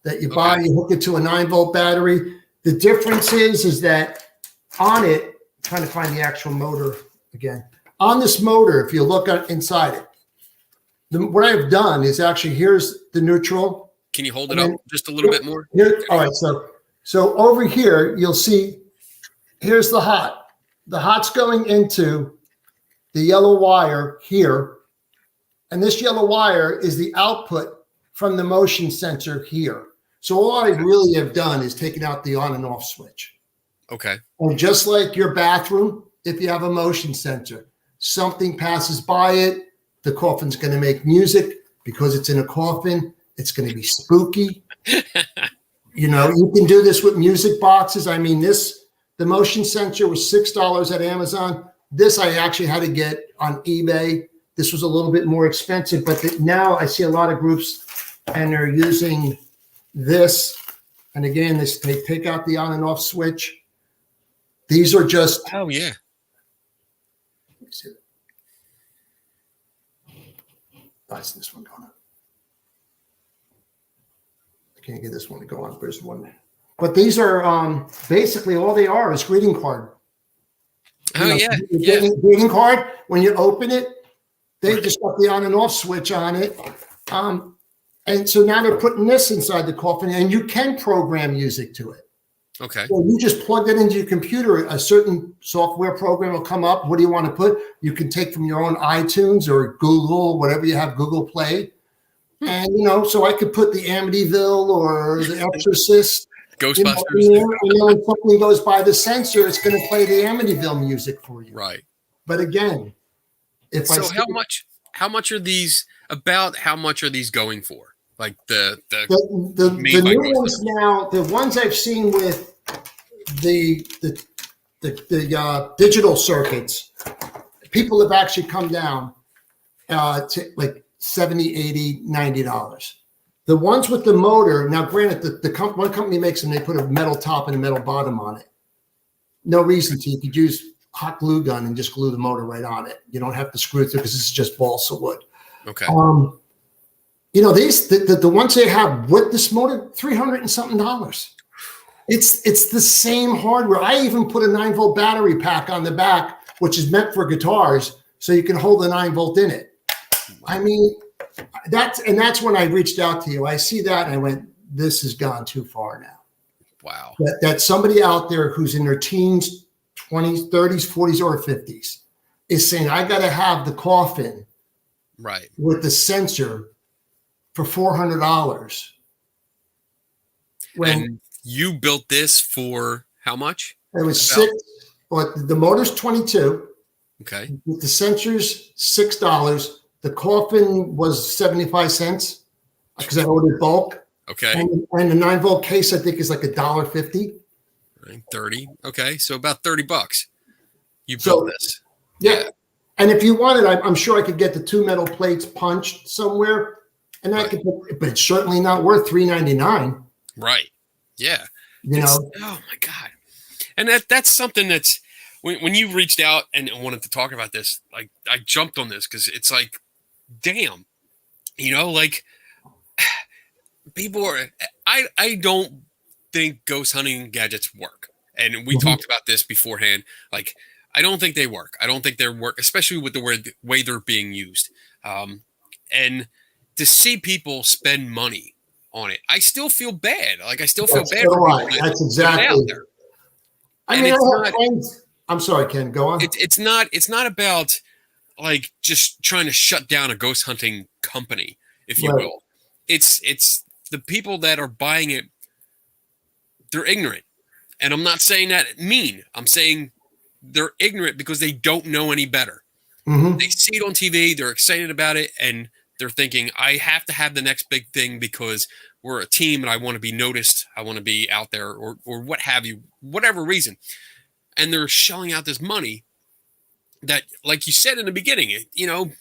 S2: that you buy. You hook it to a 9-volt battery. The difference is that on it, trying to find the actual motor again. On this motor, if you look inside it, what I've done is actually, here's the neutral.
S1: Can you hold it up just a little bit more?
S2: Here, all right. So over here, you'll see, here's the hot. The hot's going into the yellow wire here. And this yellow wire is the output from the motion sensor here. So all I really have done is taken out the on and off switch.
S1: Okay.
S2: And just like your bathroom, if you have a motion sensor, something passes by it, the coffin's going to make music because it's in a coffin. It's going to be spooky. You can do this with music boxes. I mean, the motion sensor was $6 at Amazon. This I actually had to get on eBay. This was a little bit more expensive, but now I see a lot of groups and they're using this. And again, they take out the on and off switch. These are just.
S1: Oh, yeah.
S2: Let me see. That's this one going on. I can't get this one to go on. There's one there. But these are basically all they are is greeting card. Greeting card. When you open it, they just got the on and off switch on it. And so now they're putting this inside the coffin, and you can program music to it.
S1: Okay.
S2: So you just plug it into your computer. A certain software program will come up. What do you want to put? You can take from your own iTunes or Google, whatever you have, Google Play. And, so I could put the Amityville or the Exorcist.
S1: Ghostbusters.
S2: And then when something goes by the sensor, it's going to play the Amityville music for you.
S1: Right.
S2: But again,
S1: how much are these going for? Like the
S2: new ones now, the ones I've seen with the digital circuits, people have actually come down to like $70, $80, $90. The ones with the motor, now granted, one company makes them, they put a metal top and a metal bottom on it. No reason to. You could use hot glue gun and just glue the motor right on it. You don't have to screw it through because this is just balsa wood.
S1: Okay.
S2: These the ones they have with this motor, $300 and something. It's the same hardware. I even put a 9-volt battery pack on the back, which is meant for guitars, so you can hold the 9-volt in it. I mean, that's when I reached out to you. I see that and I went, this has gone too far now.
S1: Wow.
S2: That somebody out there who's in their teens, 20s, 30s, 40s, or 50s is saying, I got to have the coffin
S1: right
S2: with the sensor for $400.
S1: And you built this for how much?
S2: It was $6, but the motor's $22.
S1: Okay.
S2: With the sensors, $6. The coffin was 75 cents because I ordered bulk.
S1: Okay.
S2: And the 9-volt case, I think, is like $1.50.
S1: 30. Okay. So about $30. You built this.
S2: Yeah. And if you wanted, I'm sure I could get the 2 metal plates punched somewhere. And I could, but it's certainly not worth $3.99.
S1: Right. Yeah.
S2: Oh
S1: my God. And that's something that's when you reached out and wanted to talk about this, like I jumped on this because it's like, damn, like people are, I don't think ghost hunting gadgets work. And we talked about this beforehand. Like I don't think they work. I don't think they work, especially with the way they're being used. And to see people spend money on it, I still feel bad. Like I still feel bad for people
S2: That's
S1: that put it out
S2: exactly.
S1: there.
S2: I
S1: And
S2: mean,
S1: it's
S2: I have
S1: not.
S2: friends. I'm sorry, Ken. Go on.
S1: It's not. It's not about like just trying to shut down a ghost hunting company, if you
S2: Right.
S1: will. It's the people that are buying it. They're ignorant, and I'm not saying that mean. I'm saying they're ignorant because they don't know any better.
S2: Mm-hmm.
S1: They see it on TV, they're excited about it, and they're thinking, I have to have the next big thing because we're a team and I want to be noticed. I want to be out there or what have you, whatever reason. And they're shelling out this money that, like you said in the beginning,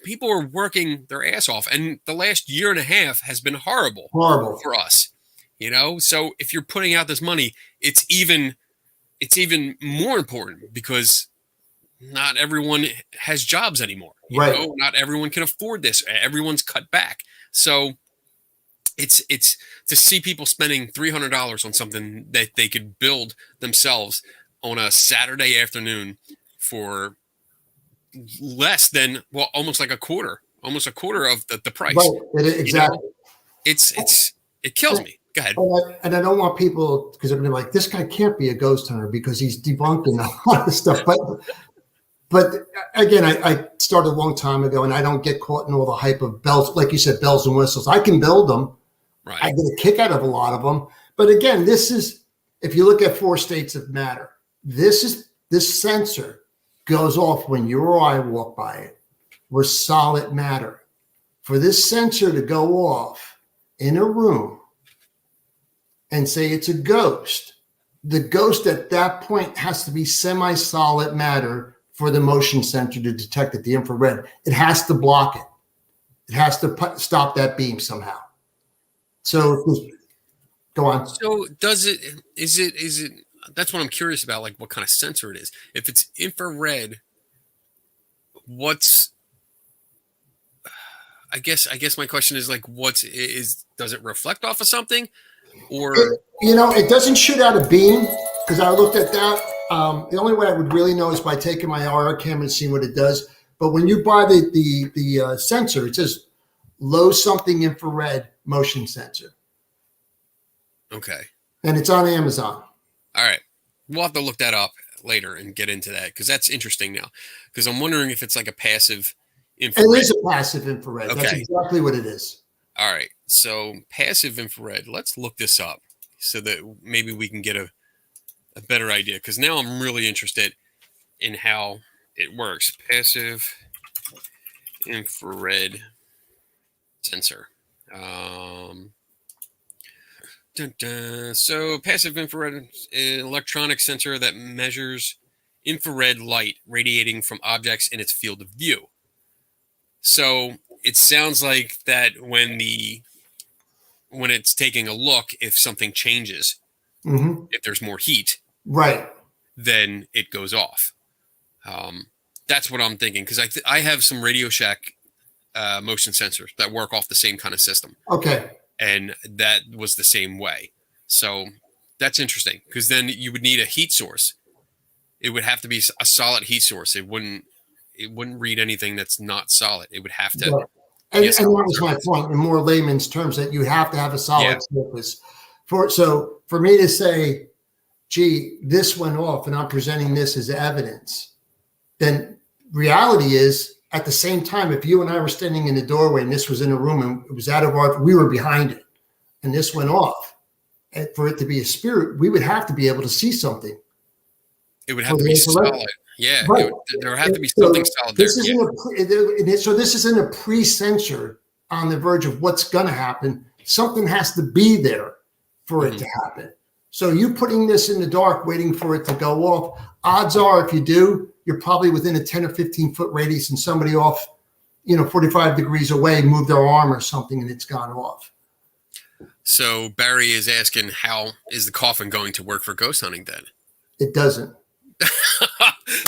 S1: people are working their ass off. And the last year and a half has been horrible for us, So if you're putting out this money, it's even more important because not everyone has jobs anymore. Not everyone can afford this. Everyone's cut back. So it's to see people spending $300 on something that they could build themselves on a Saturday afternoon for less than, well, almost a quarter of the price.
S2: Right. Exactly.
S1: It kills me. Go ahead.
S2: And I don't want people, because they're going to be like, this guy can't be a ghost hunter because he's debunking a lot of stuff. But again, I started a long time ago, and I don't get caught in all the hype of bells, like you said, bells and whistles. I can build them.
S1: Right.
S2: I get a kick out of a lot of them. But again, this is, if you look at 4 states of matter, this sensor goes off when you or I walk by it. We're solid matter. For this sensor to go off in a room and say it's a ghost, the ghost at that point has to be semi-solid matter for the motion sensor to detect it, the infrared. It has to block it. It has to stop that beam somehow. So go on.
S1: So is it, that's what I'm curious about, like what kind of sensor it is. If it's infrared, I guess my question is like, does it reflect off of something? Or
S2: it doesn't shoot out a beam, because I looked at that. The only way I would really know is by taking my IR camera and seeing what it does. But when you buy the sensor, it says low something infrared motion sensor.
S1: Okay.
S2: And it's on Amazon.
S1: All right. We'll have to look that up later and get into that, because that's interesting now. Because I'm wondering if it's like a passive infrared.
S2: It is a passive infrared. Okay. That's exactly what it is.
S1: All right. So passive infrared. Let's look this up so that maybe we can get a better idea, because now I'm really interested in how it works. Passive infrared sensor. So passive infrared electronic sensor that measures infrared light radiating from objects in its field of view. So it sounds like that when it's taking a look, if something changes, if there's more heat,
S2: right,
S1: then it goes off. That's what I'm thinking, because I have some Radio Shack motion sensors that work off the same kind of system.
S2: Okay.
S1: And that was the same way. So that's interesting, because then you would need a heat source. It would have to be a solid heat source. It wouldn't read anything that's not solid. It would have to.
S2: Right. And that was my point in more layman's terms, that you have to have a solid surface. So for me to say, gee, this went off and I'm presenting this as evidence, then reality is, at the same time, if you and I were standing in the doorway and this was in a room and it was out of we were behind it and this went off, and for it to be a spirit, we would have to be able to see something.
S1: It would have to be solid. Yeah.
S2: Right.
S1: There would have to be something solid there.
S2: So this isn't a pre-sensor on the verge of what's going to happen. Something has to be there for it to happen. So you putting this in the dark, waiting for it to go off, odds are, if you do, you're probably within a 10 or 15 foot radius and somebody off, 45 degrees away moved their arm or something and it's gone off.
S1: So Barry is asking, how is the coffin going to work for ghost hunting then?
S2: It doesn't.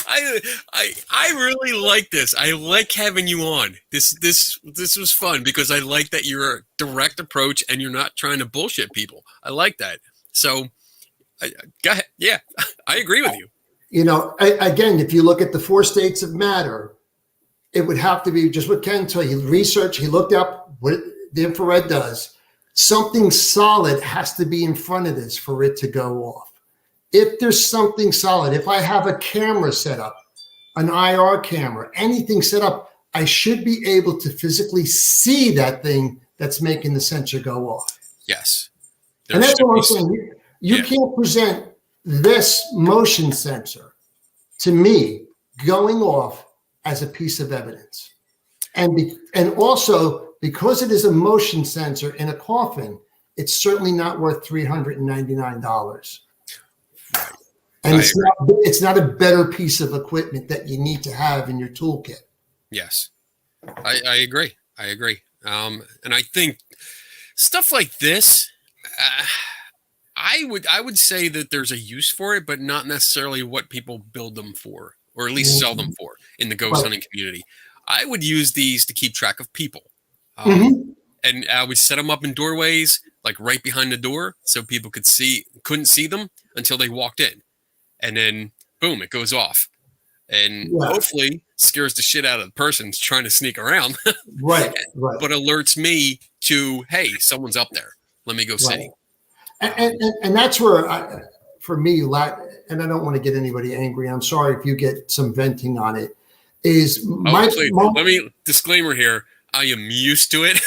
S1: I really like this. I like having you on. This was fun, because I like that you're a direct approach and you're not trying to bullshit people. I like that. So go ahead. Yeah, I agree with you.
S2: Again, if you look at the 4 states of matter, it would have to be just what Ken told you. He looked up what the infrared does. Something solid has to be in front of this for it to go off. If there's something solid, if I have a camera set up, an IR camera, anything set up, I should be able to physically see that thing that's making the sensor go off.
S1: Yes.
S2: And that's what I'm saying. You can't present this motion sensor to me going off as a piece of evidence. And also, because it is a motion sensor in a coffin, it's certainly not worth $399. And it's not a better piece of equipment that you need to have in your toolkit.
S1: Yes, I agree. And I think stuff like this, I would say that there's a use for it, but not necessarily what people build them for, or at least sell them for in the ghost hunting community. I would use these to keep track of people. And I would set them up in doorways, like right behind the door, so people couldn't see them until they walked in. And then, boom, it goes off. And hopefully scares the shit out of the person trying to sneak around.
S2: Right.
S1: But alerts me to, hey, someone's up there. Let me go see.
S2: And that's where, for me, and I don't want to get anybody angry. I'm sorry if you get some venting on it. Let me disclaimer here. I am used to it.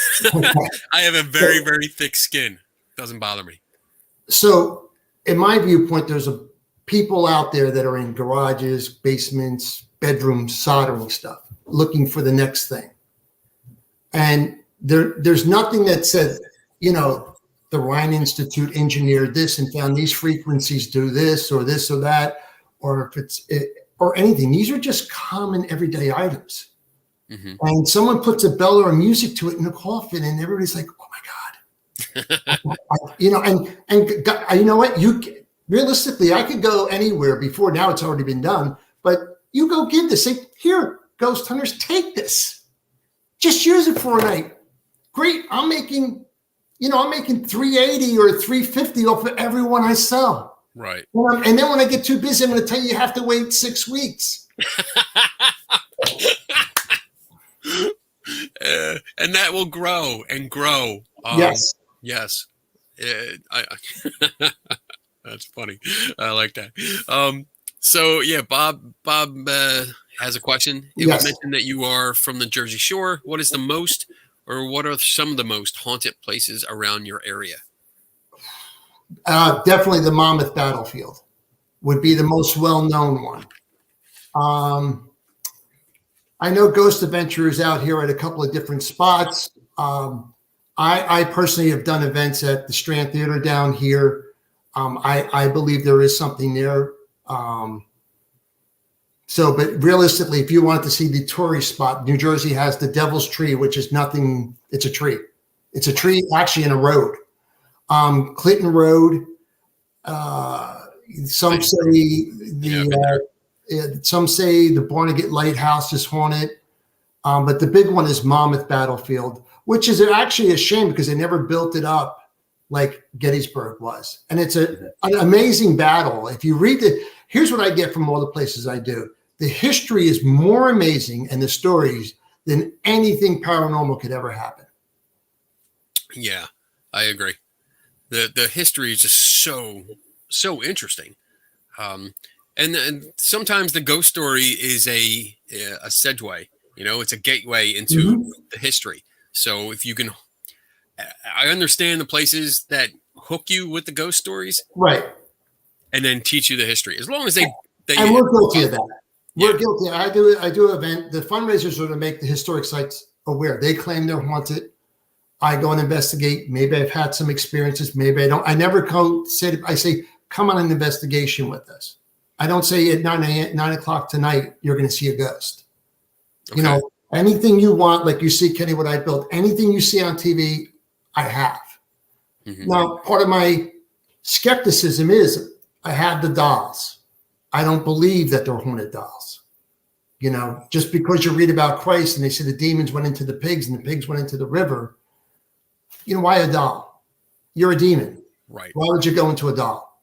S2: I have a very, very thick skin. Doesn't bother me. So, in my viewpoint, there's people out there that are in garages, basements, bedrooms, soldering stuff, looking for the next thing. And there's nothing that said, the Rhine Institute engineered this and found these frequencies do this or that, or if it's or anything. These are just common everyday items. And someone puts a bell or a music to it in a coffin, and everybody's like, "Oh my god!" And you know what? Realistically, I could go anywhere before. Now it's already been done, but you go give this. Say, here, ghost hunters, take this. Just use it for a night. Great. I'm making 380 or 350 off of every one I sell.
S1: Right.
S2: And then when I get too busy, I'm going to tell you have to wait 6 weeks.
S1: And that will grow and grow. Yes. That's funny. I like that. So yeah, Bob has a question. It was mentioned that you are from the Jersey Shore. What is the most, or what are some of the most haunted places around your area?
S2: Definitely the Monmouth Battlefield would be the most well-known one. I know Ghost Adventurers out here at a couple of different spots. I personally have done events at the Strand Theater down here. I believe there is something there. But realistically, if you want to see the tourist spot, New Jersey has the Devil's Tree, which is nothing. It's a tree. It's a tree actually in a road. Clinton Road. Some say the Barnegat Lighthouse is haunted. But the big one is Monmouth Battlefield, which is actually a shame because they never built it up like Gettysburg was. And it's an amazing battle. If you read here's what I get from all the places I do. The history is more amazing and the stories than anything paranormal could ever happen.
S1: Yeah, I agree. The history is just so interesting. And sometimes the ghost story is a segue, it's a gateway into the history. So if you can, I understand the places that hook you with the ghost stories,
S2: right,
S1: and then teach you the history. As long as they
S2: and we're guilty of that. We're guilty. I do an event. The fundraisers are to make the historic sites aware. They claim they're haunted. I go and investigate. Maybe I've had some experiences. Maybe I don't. I never I say, come on an investigation with us. I don't say at 9 o'clock tonight, you're going to see a ghost. Okay. Anything you want, like you see, Kenny, what I built, anything you see on TV, I have. Now, part of my skepticism is I have the dolls. I don't believe that they're haunted dolls. Just because you read about Christ and they say the demons went into the pigs and the pigs went into the river, why a doll? You're a demon.
S1: Right.
S2: Why would you go into a doll?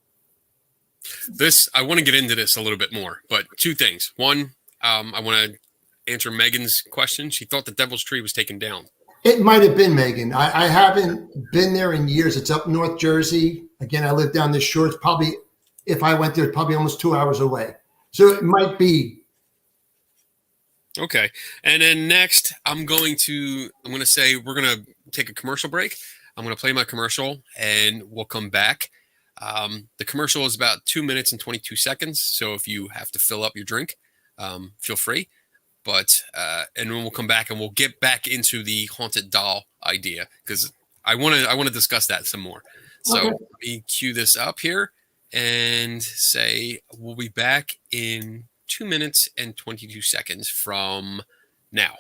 S1: I want to get into this a little bit more, but two things. One, I want to answer Megan's question. She thought the Devil's Tree was taken down.
S2: It might have been, Megan. I haven't been there in years. It's up North Jersey. Again, I live down this shore. It's probably, if I went there, probably almost 2 hours away. So it might be.
S1: Okay. And then next, I'm going to say we're going to take a commercial break. I'm going to play my commercial and we'll come back. The commercial is about 2 minutes and 22 seconds. So if you have to fill up your drink, feel free. But and then we'll come back and we'll get back into the haunted doll idea because I want to discuss that some more. So
S2: Okay.
S1: let me cue this up here and say we'll be back in 2 minutes and 22 seconds from now.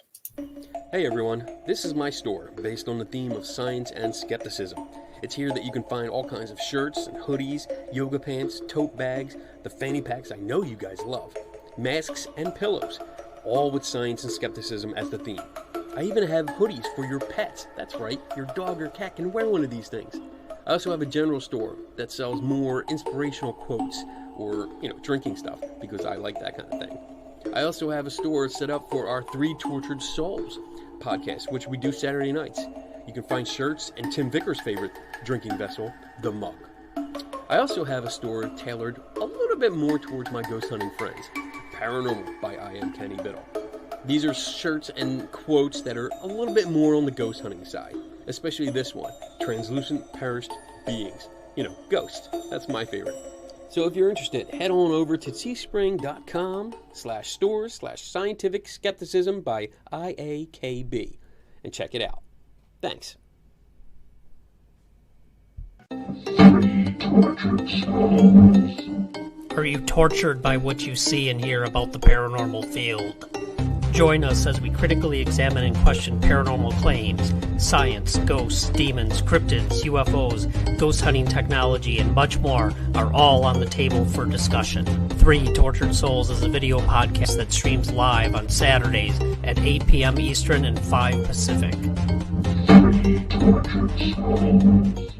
S1: Hey everyone, this is my store based on the theme of science and skepticism. It's here that you can find all kinds of shirts and hoodies, yoga pants, tote bags, the fanny packs I know you guys love, masks and pillows, all with science and skepticism as the theme. I even have hoodies for your pets. That's right, your dog or cat can wear one of these things. I also have a general store that sells more inspirational quotes or, drinking stuff because I like that kind of thing. I also have a store set up for our Three Tortured Souls podcast, which we do Saturday nights. You can find shirts and Tim Vicker's favorite drinking vessel, the mug. I also have a store tailored a little bit more towards my ghost hunting friends, Paranormal by I Am Kenny Biddle. These are shirts and quotes that are a little bit more on the ghost hunting side, especially this one, Translucent Perished Beings. Ghost. That's my favorite. So if you're interested, head on over to teespring.com/stores/scientific skepticism by IAKB and check it out. Thanks.
S3: Are you tortured by what you see and hear about the paranormal field? Join us as we critically examine and question paranormal claims, science, ghosts, demons, cryptids, UFOs, ghost hunting technology, and much more are all on the table for discussion. Three Tortured Souls is a video podcast that streams live on Saturdays at 8 p.m. Eastern and 5 Pacific. Three Tortured Souls.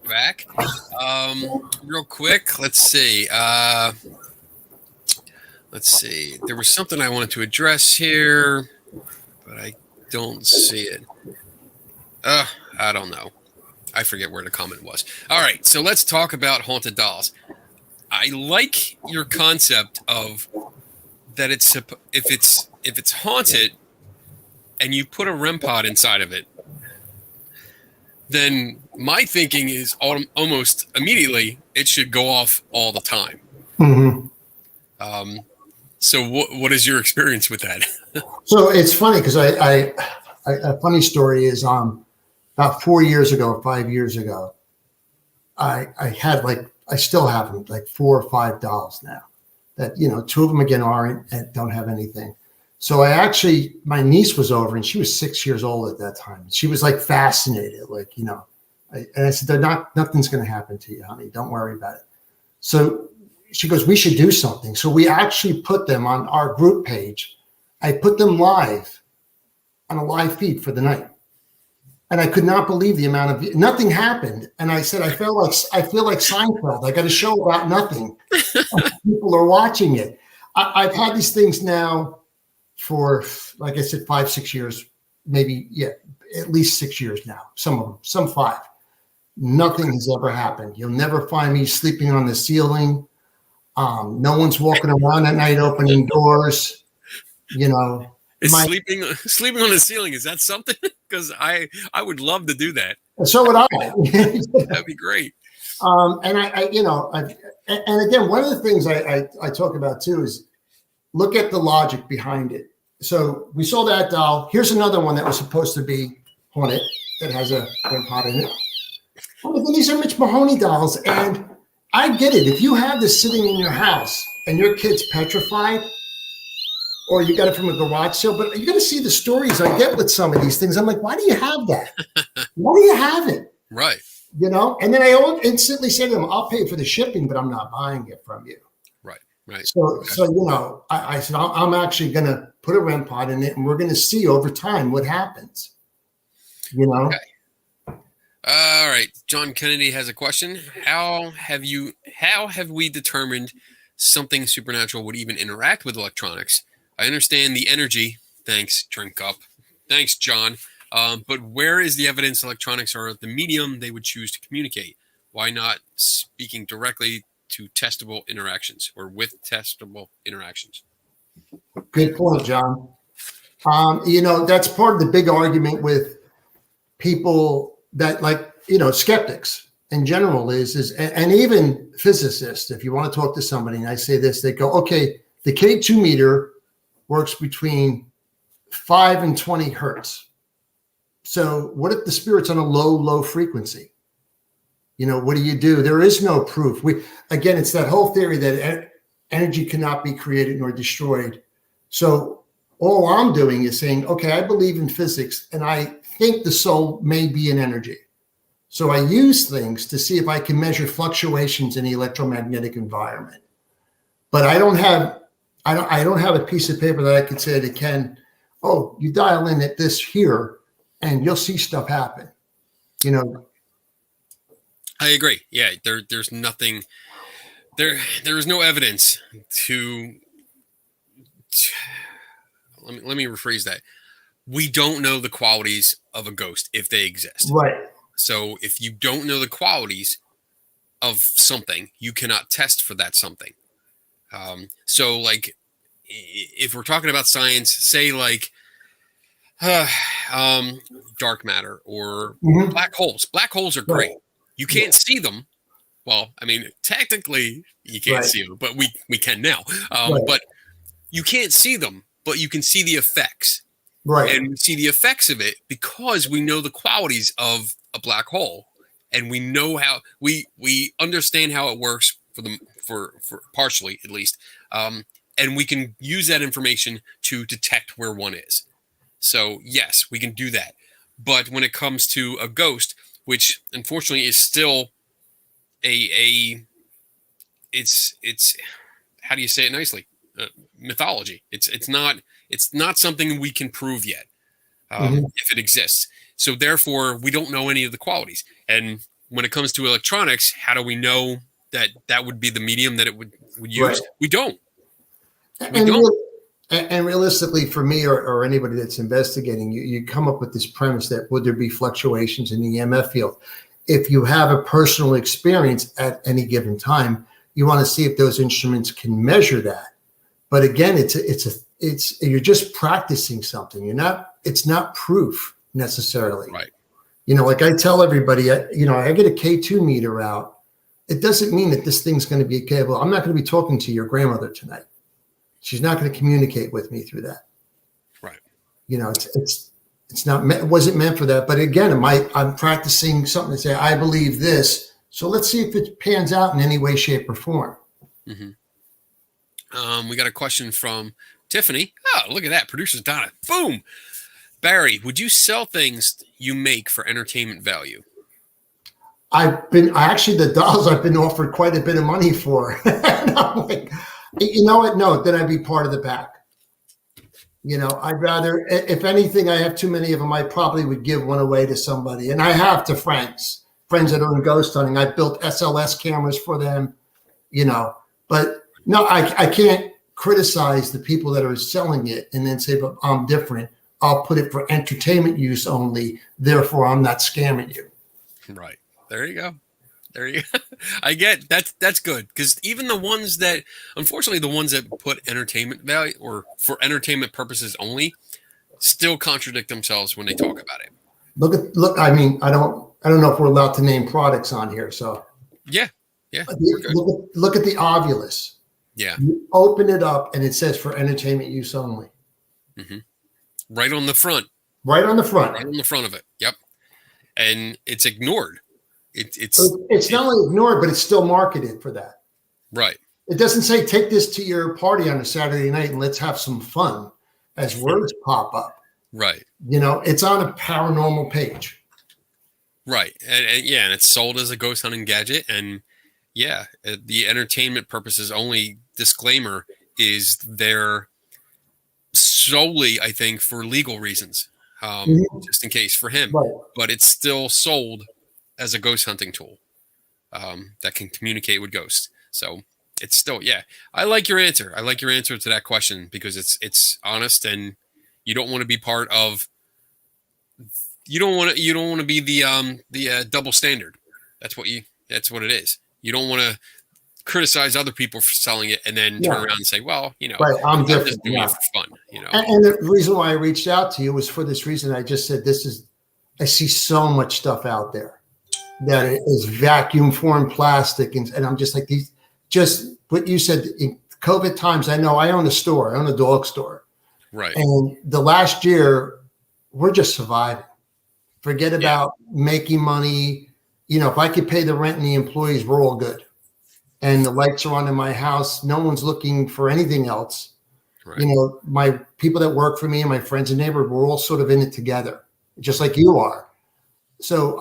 S1: Back. Real quick, let's see. There was something I wanted to address here, but I don't see it. I don't know. I forget where the comment was. All right, so let's talk about haunted dolls. I like your concept of that if it's haunted and you put a Rem Pod inside of it, then my thinking is almost immediately it should go off all the time.
S2: Mm-hmm.
S1: So what is your experience with that?
S2: So it's funny because a funny story is about 4 years ago or 5 years ago, I had I still have them, 4 or 5 dolls now that, 2 of them again aren't and don't have anything. So my niece was over and she was 6 years old at that time. She was fascinated, and I said, nothing's going to happen to you, honey. Don't worry about it. So she goes, we should do something. So we actually put them on our group page. I put them live on a live feed for the night. And I could not believe the amount of, nothing happened. And I said, I feel like Seinfeld. I got a show about nothing. People are watching it. I've had these things now for, like I said, 5, 6 years, maybe, at least 6 years now. Some of them, some 5. Nothing has ever happened. You'll never find me sleeping on the ceiling. No one's walking around at night opening doors.
S1: Is sleeping on the ceiling, is that something? because I would love to do that.
S2: And so would I.
S1: That'd be great.
S2: And and again, one of the things I talk about too is look at the logic behind it. So we saw that doll. Here's another one that was supposed to be haunted that has a Rem Pod in it. Oh, these are Mitch Mahoney dolls, and I get it. If you have this sitting in your house and your kid's petrified, or you got it from a garage sale, but you're going to see the stories I get with some of these things. I'm like, why do you have that? Why do you have it?
S1: Right.
S2: You know, and then I instantly say to them, I'll pay for the shipping, but I'm not buying it from you.
S1: Right. Right.
S2: So you know, I said, I'm actually going to put a Rem Pod in it, and we're going to see over time what happens. You know?
S1: Okay. All right. John Kennedy has a question. How have we determined something supernatural would even interact with electronics? I understand the energy. Thanks, Drink Up. Thanks, John. But where is the evidence electronics are the medium they would choose to communicate? Why not speaking directly to testable interactions or with testable interactions?
S2: Good point, John. You know, that's part of the big argument with people that, like, you know, skeptics in general and even physicists. If you want to talk to somebody and I say this, they go, okay, the K2 meter works between 5 and 20 hertz. So what if the spirit's on a low frequency? You know, what do you do? There is no proof. Again, it's that whole theory that energy cannot be created nor destroyed. So all I'm doing is saying, okay, I believe in physics and I think the soul may be an energy. So I use things to see if I can measure fluctuations in the electromagnetic environment. But I don't have a piece of paper that I could say to Ken, oh, you dial in at this here and you'll see stuff happen. You know.
S1: I agree. Yeah, there's nothing there is no evidence to let me rephrase that. We don't know the qualities of a ghost if they exist.
S2: Right.
S1: So if you don't know the qualities of something, you cannot test for that something. So like if we're talking about science, say like dark matter or black holes. Black holes are great. Right. You can't see them. Well, I mean, technically you can't see them, but we can now. But you can't see them, but you can see the effects. Right. And we see the effects of it because we know the qualities of a black hole, and we know how we understand how it works for partially at least. And we can use that information to detect where one is. So yes, we can do that. But when it comes to a ghost, which unfortunately is still it's how do you say it nicely? Mythology. It's not something we can prove yet if it exists. So therefore, we don't know any of the qualities. And when it comes to electronics, how do we know that would be the medium that it would use? Right. We don't.
S2: And realistically, for me or anybody that's investigating, you come up with this premise that would there be fluctuations in the EMF field? If you have a personal experience at any given time, you want to see if those instruments can measure that. But again, it's you're just practicing something. It's not proof necessarily.
S1: Right.
S2: You know, like I tell everybody, I get a K2 meter out. It doesn't mean that this thing's going to be capable. I'm not going to be talking to your grandmother tonight. She's not going to communicate with me through that.
S1: Right.
S2: You know, it wasn't meant for that. But again, I'm practicing something to say, I believe this. So let's see if it pans out in any way, shape, or form.
S1: Mm-hmm. We got a question from Tiffany. Oh, look at that. Producer's Donna. Boom. Barry, would you sell things you make for entertainment value?
S2: The dolls I've been offered quite a bit of money for. And I'm like, you know what? No, then I'd be part of the pack. You know, I'd rather, if anything, I have too many of them. I probably would give one away to somebody. And I have to friends that are in ghost hunting. I built SLS cameras for them, you know. But no, I can't criticize the people that are selling it and then say, but I'm different. I'll put it for entertainment use only. Therefore, I'm not scamming you.
S1: Right. There you go. I get that's good, because even the ones that, unfortunately, the ones that put entertainment value or for entertainment purposes only still contradict themselves when they talk about it.
S2: Look. I mean, I don't know if we're allowed to name products on here. So
S1: Yeah. Yeah.
S2: Look at the Ovulus.
S1: Yeah.
S2: You open it up and it says for entertainment use only.
S1: Mm-hmm. Right on the front.
S2: Right on the front.
S1: Right on the front of it. Yep. And it's ignored. It's
S2: not only ignored, but it's still marketed for that.
S1: Right.
S2: It doesn't say take this to your party on a Saturday night and let's have some fun as words pop up.
S1: Right.
S2: You know, it's on a paranormal page.
S1: Right. And yeah, and it's sold as a ghost hunting gadget. And yeah, the entertainment purposes only disclaimer is there solely, I think, for legal reasons, just in case for him.
S2: Right.
S1: But it's still sold as a ghost hunting tool that can communicate with ghosts. So it's still, yeah. I like your answer. I like your answer to that question because it's honest, and you don't want to be part of. You don't want to be the double standard. That's what it is. You don't want to criticize other people for selling it and then turn around and say, well, you know,
S2: right, I'm different.
S1: Just doing it for fun, you know.
S2: And the reason why I reached out to you was for this reason. I just said, I see so much stuff out there that is vacuum formed plastic. And I'm just like, just what you said in COVID times. I know I own a store. I own a dog store.
S1: Right.
S2: And the last year, we're just surviving. Forget about making money. You know, if I could pay the rent and the employees, we're all good. And the lights are on in my house. No one's looking for anything else. Right. You know, my people that work for me and my friends and neighbors, we're all sort of in it together, just like you are. So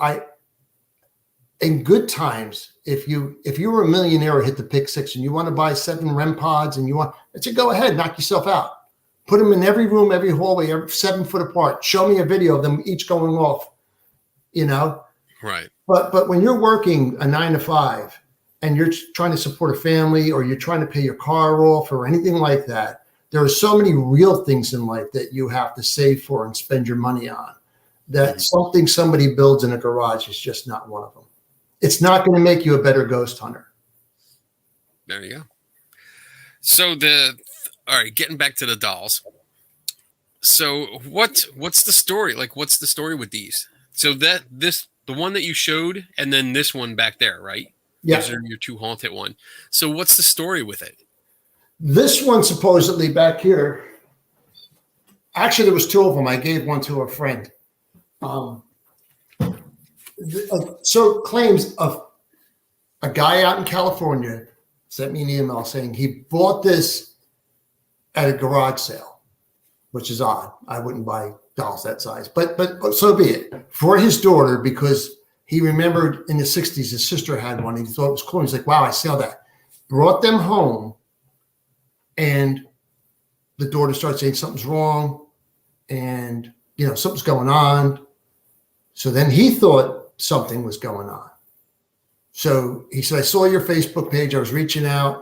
S2: in good times, if you were a millionaire or hit the pick six and you want to buy 7 Rem Pods and I said, go ahead, knock yourself out. Put them in every room, every hallway, 7 foot apart. Show me a video of them each going off, you know?
S1: Right.
S2: But when you're working a 9 to 5 and you're trying to support a family or you're trying to pay your car off or anything like that, there are so many real things in life that you have to save for and spend your money on that something somebody builds in a garage is just not one of them. It's not going to make you a better ghost hunter.
S1: There you go. So all right, getting back to the dolls. So what's the story? Like, what's the story with these? So the one that you showed, and then this one back there, right?
S2: Yeah.
S1: Those are your 2 haunted one. So what's the story with it?
S2: This one supposedly back here. Actually, there was 2 of them. I gave one to a friend. So claims of a guy out in California sent me an email saying he bought this at a garage sale, which is odd. I wouldn't buy dolls that size, but so be it, for his daughter, because he remembered in the 60s his sister had one and he thought it was cool. He's like, wow, I saw that. Brought them home, and the daughter started saying something's wrong and, you know, something's going on. So then he thought something was going on. So he said, I saw your Facebook page. I was reaching out.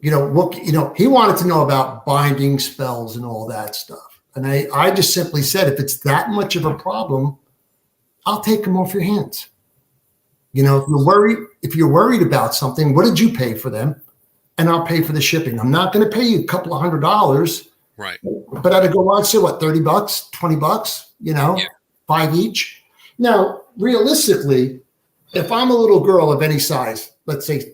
S2: You know, he wanted to know about binding spells and all that stuff. And I just simply said, if it's that much of a problem, I'll take them off your hands. You know, if you're worried about something, what did you pay for them? And I'll pay for the shipping. I'm not going to pay you a couple of $100. Right. But at a garage sale, what, $30, $20, you know, 5 each. Now, realistically, if I'm a little girl of any size, let's say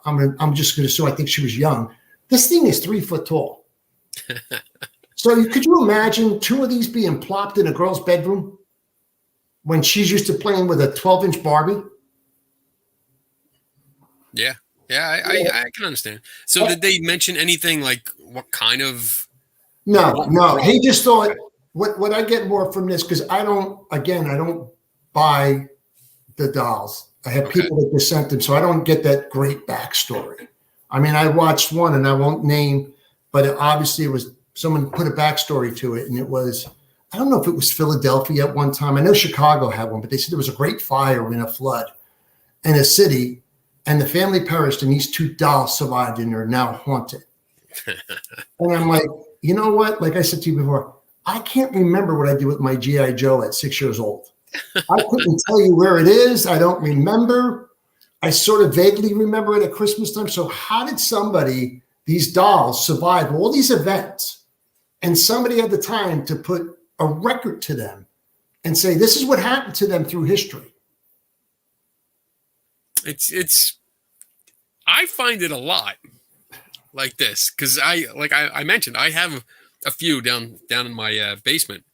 S2: I'm just going to assume I think she was young. This thing is 3 foot tall. So could you imagine 2 of these being plopped in a girl's bedroom when she's used to playing with a 12-inch Barbie?
S1: Yeah. Yeah, I can understand. So did they mention anything like what kind of?
S2: No. He just thought what I get more from this, because I don't buy the dolls. I have people that just sent them, so I don't get that great backstory. I mean, I watched one, and I won't name, but obviously it was someone put a backstory to it, and it was, I don't know if it was Philadelphia at one time. I know Chicago had one, but they said there was a great fire in a flood in a city, and the family perished, and these 2 dolls survived, and they're now haunted. And I'm like, you know what? Like I said to you before, I can't remember what I did with my G.I. Joe at 6 years old. I couldn't tell you where it is. I don't remember. I sort of vaguely remember it at Christmas time. So how did these dolls survive all these events? And somebody had the time to put a record to them and say, this is what happened to them through history.
S1: I find it a lot like this because I mentioned, I have a few down in my basement,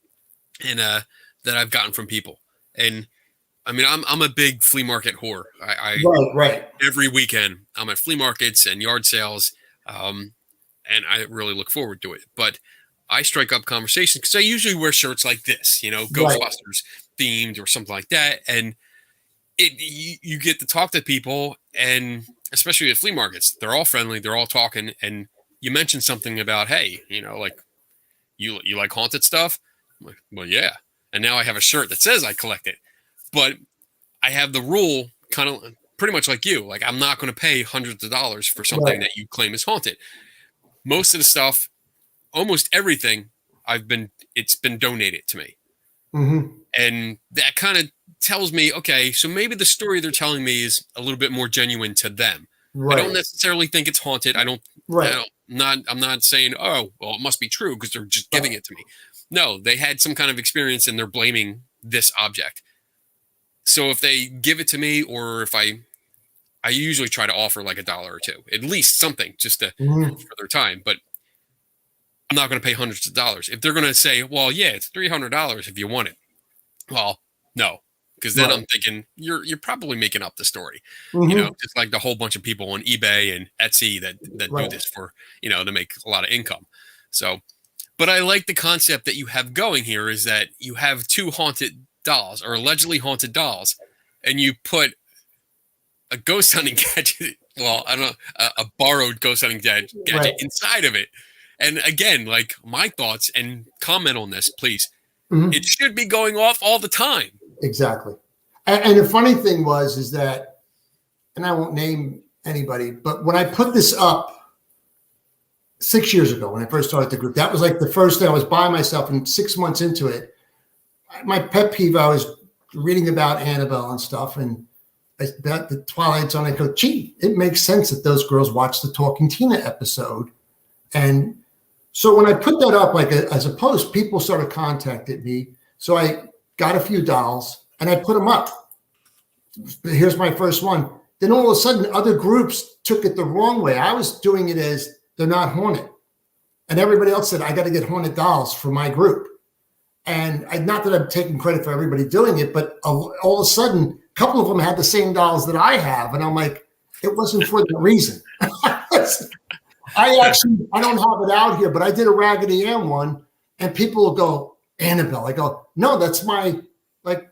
S1: and that I've gotten from people. And I mean, I'm a big flea market whore.
S2: Right.
S1: Every weekend I'm at flea markets and yard sales, and I really look forward to it. But I strike up conversations because I usually wear shirts like this, Ghostbusters themed or something like that, and you get to talk to people, and especially at flea markets, they're all friendly, they're all talking, and you mention something about, hey, like you like haunted stuff. I'm like, well, yeah. And now I have a shirt that says I collect it, but I have the rule kind of pretty much like you. Like, I'm not going to pay hundreds of dollars for something that you claim is haunted. Most of the stuff, almost everything, it's been donated to me.
S2: Mm-hmm.
S1: And that kind of tells me, okay, so maybe the story they're telling me is a little bit more genuine to them. Right. I don't necessarily think it's haunted. I'm not saying, oh, well, it must be true because they're just giving it to me. No, they had some kind of experience and they're blaming this object. So if they give it to me, or if I usually try to offer like $1 or $2, at least something, just to for their time. But I'm not going to pay hundreds of dollars. If they're going to say, well, yeah, it's $300 if you want it. Well, no, because then I'm thinking you're probably making up the story. Just like the whole bunch of people on eBay and Etsy that do this for, to make a lot of income. So, but I like the concept that you have going here is that you have 2 haunted dolls, or allegedly haunted dolls, and you put a ghost hunting gadget, well, I don't know, a borrowed ghost hunting gadget inside of it. And again, like, my thoughts, and comment on this, please. It should be going off all the time.
S2: Exactly. And the funny thing is that, and I won't name anybody, but when I put this up 6 years ago, when I first started the group, that was like the first thing. I was by myself, and 6 months into it, my pet peeve, I was reading about Annabelle and stuff, and about the Twilight Zone, I go, gee, it makes sense that those girls watched the Talking Tina episode. And so when I put that up, like as a post, people started contacting me. So I got a few dolls and I put them up. Here's my first one. Then all of a sudden, other groups took it the wrong way. I was doing it as they're not haunted. And everybody else said, I got to get haunted dolls for my group. And not that I'm taking credit for everybody doing it, but all of a sudden, a couple of them had the same dolls that I have. And I'm like, it wasn't for the reason. I don't have it out here, but I did a Raggedy Ann one, and people will go, Annabelle. I go, no, that's my, like,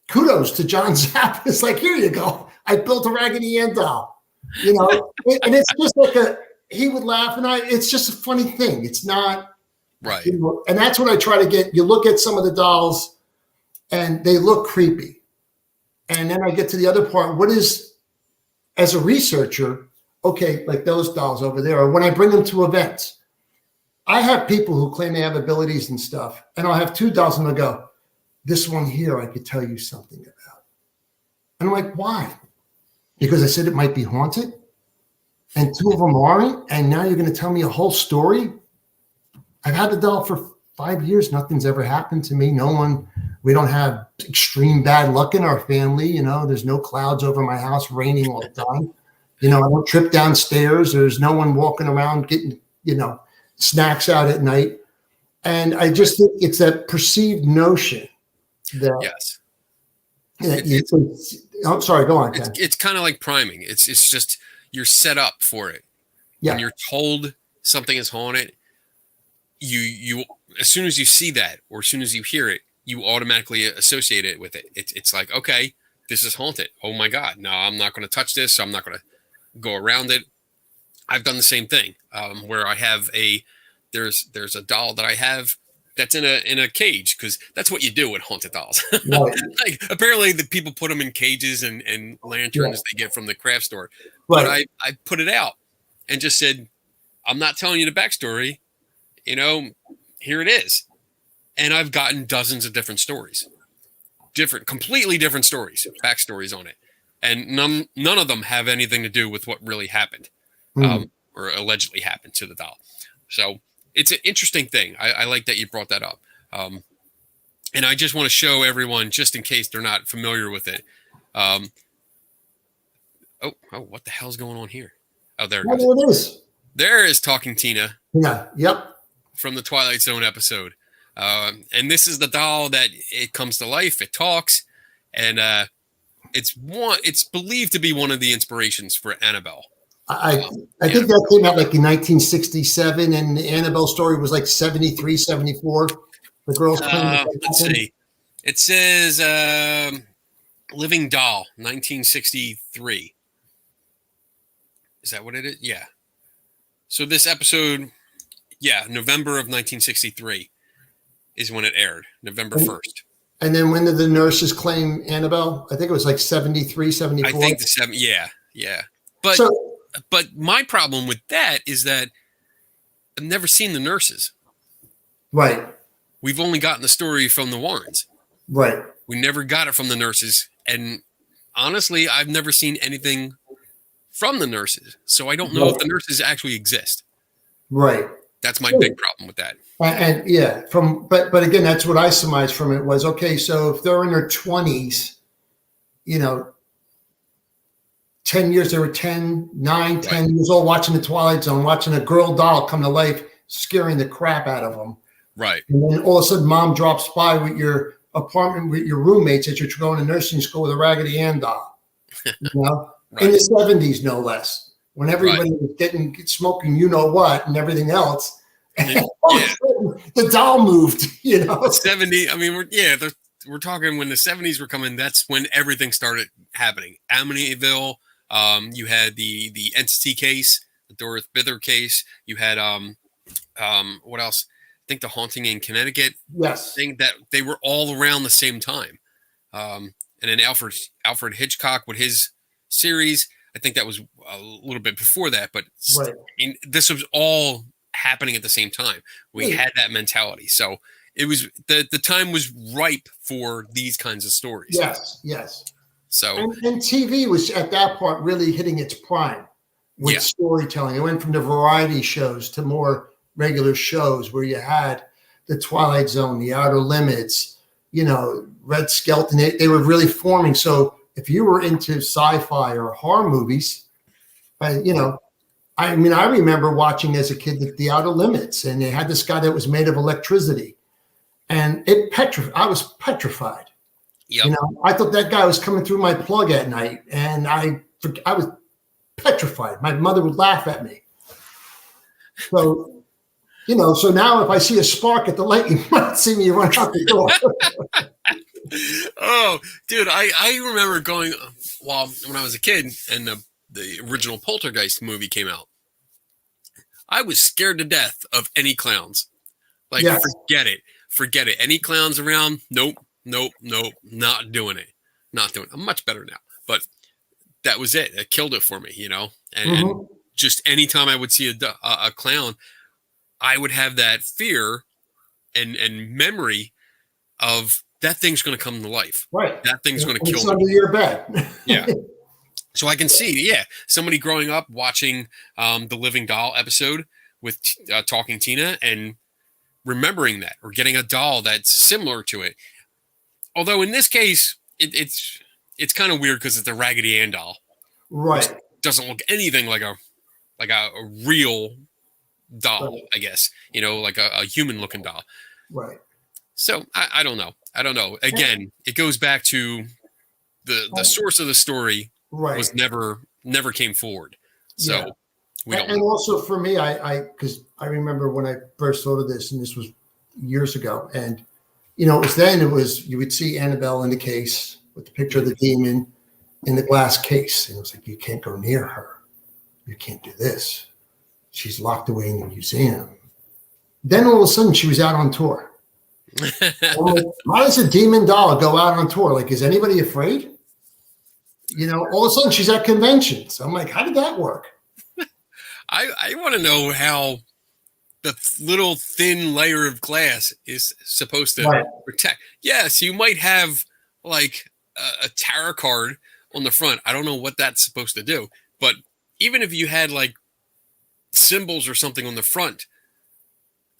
S2: kudos to John Zapp. It's like, here you go. I built a Raggedy Ann doll, and it's just like he would laugh, and it's just a funny thing. It's not right. And that's what I try to get. You look at some of the dolls and they look creepy. And then I get to the other part. What is, as a researcher, okay, like those dolls over there, or when I bring them to events, I have people who claim they have abilities and stuff, and I'll have 2 dolls and I'll go, this one here, I could tell you something about. And I'm like, why? Because I said it might be haunted, and 2 of them aren't, and now you're going to tell me a whole story? I've had the doll for 5 years. Nothing's ever happened to me. We don't have extreme bad luck in our family. There's no clouds over my house raining all the time. I don't trip downstairs. There's no one walking around getting, snacks out at night. And I just think it's that perceived notion that.
S1: Yes.
S2: I'm sorry, go on, Ken.
S1: It's kind of like priming. It's just, you're set up for it. Yeah. When you're told something is haunted, you as soon as you see that, or as soon as you hear it, you automatically associate it with it. It's like, okay, this is haunted. Oh my God. No, I'm not going to touch this. I'm not going to go around it. I've done the same thing, where I have there's a doll that I have that's in a cage, because that's what you do with haunted dolls. Right. Like, apparently the people put them in cages and lanterns they get from the craft store. Right. But I put it out and just said, I'm not telling you the backstory. Here it is. And I've gotten dozens of different stories, completely different stories, backstories on it. And none of them have anything to do with what really happened, or allegedly happened to the doll. So it's an interesting thing. I like that you brought that up. And And I just want to show everyone, just in case they're not familiar with it. Oh, what the hell's going on here? Oh, there it goes.
S2: There it is.
S1: There is Talking Tina.
S2: Yeah. Yep.
S1: From the Twilight Zone episode. And this is the doll that it comes to life. It talks. And it's believed to be one of the inspirations for Annabelle.
S2: I think that came out like in 1967, and the Annabelle story was like 73, 74. The girls
S1: let's see. It says Living Doll, 1963. Is that what it is? Yeah. So this episode, November of 1963 is when it aired, November 1st.
S2: And then when did the nurses claim Annabelle? I think it was like 73, 74.
S1: I think yeah. But my problem with that is that I've never seen the nurses.
S2: Right.
S1: We've only gotten the story from the Warrens.
S2: Right.
S1: We never got it from the nurses. And honestly, I've never seen anything from the nurses. So I don't know if the nurses actually exist.
S2: Right.
S1: That's my big problem with that.
S2: And yeah, but again, that's what I surmised from it was, okay, so if they're in their 20s, 10 years, they were 10 years old, watching the Twilight Zone, watching a girl doll come to life, scaring the crap out of them.
S1: Right.
S2: And then all of a sudden, mom drops by with your apartment with your roommates as you're going to nursing school with a Raggedy Ann doll. Right. In the 70s, no less, when everybody was smoking, and everything else. And the doll moved,
S1: 70. I mean, we're talking when the 70s were coming. That's when everything started happening. Amityville. You had the entity case, the Dorothy Bither case. You had what else? I think the haunting in Connecticut.
S2: Yes.
S1: Thing that they were all around the same time. And then Alfred Hitchcock with his series. I think that was a little bit before that, but this was all happening at the same time. We had that mentality, so it was the time was ripe for these kinds of stories.
S2: Yes.
S1: So
S2: and TV was at that point really hitting its prime with storytelling. It went from the variety shows to more regular shows where you had the Twilight Zone, the Outer Limits, Red Skelton. They were really forming. So if you were into sci-fi or horror movies, I remember watching as a kid the Outer Limits, and they had this guy that was made of electricity, and I was petrified.
S1: Yep.
S2: I thought that guy was coming through my plug at night, and I was petrified. My mother would laugh at me. So, so now if I see a spark at the light, you might see me run out the door.
S1: Oh, dude, I remember going when I was a kid and the original Poltergeist movie came out. I was scared to death of any clowns. Forget it. Any clowns around? Nope, not doing it. I'm much better now, but that was it. It killed it for me, and just anytime I would see a clown, I would have that fear and memory of that thing's going to come to life.
S2: Right.
S1: That thing's going to kill
S2: me. Under your bed.
S1: Yeah. So I can see, somebody growing up watching the Living Doll episode with Talking Tina and remembering that, or getting a doll that's similar to it. Although in this case, it's kind of weird because it's a Raggedy Ann doll.
S2: Right.
S1: It doesn't look anything like a real doll, right. I guess. Like a human looking doll.
S2: Right.
S1: So I don't know. Again, it goes back to the source of the story was never came forward. So we don't know.
S2: Also for me, because I remember when I first thought of this, and this was years ago, and it was you would see Annabelle in the case with the picture of the demon in the glass case, and it was like, you can't go near her, you can't do this, she's locked away in the museum. Then all of a sudden she was out on tour. Why does a demon doll go out on tour? Like, is anybody afraid? All of a sudden she's at conventions. I'm like, how did that work?
S1: I want to know how the little thin layer of glass is supposed to protect. Yes, you might have like a tarot card on the front. I don't know what that's supposed to do, but even if you had like symbols or something on the front,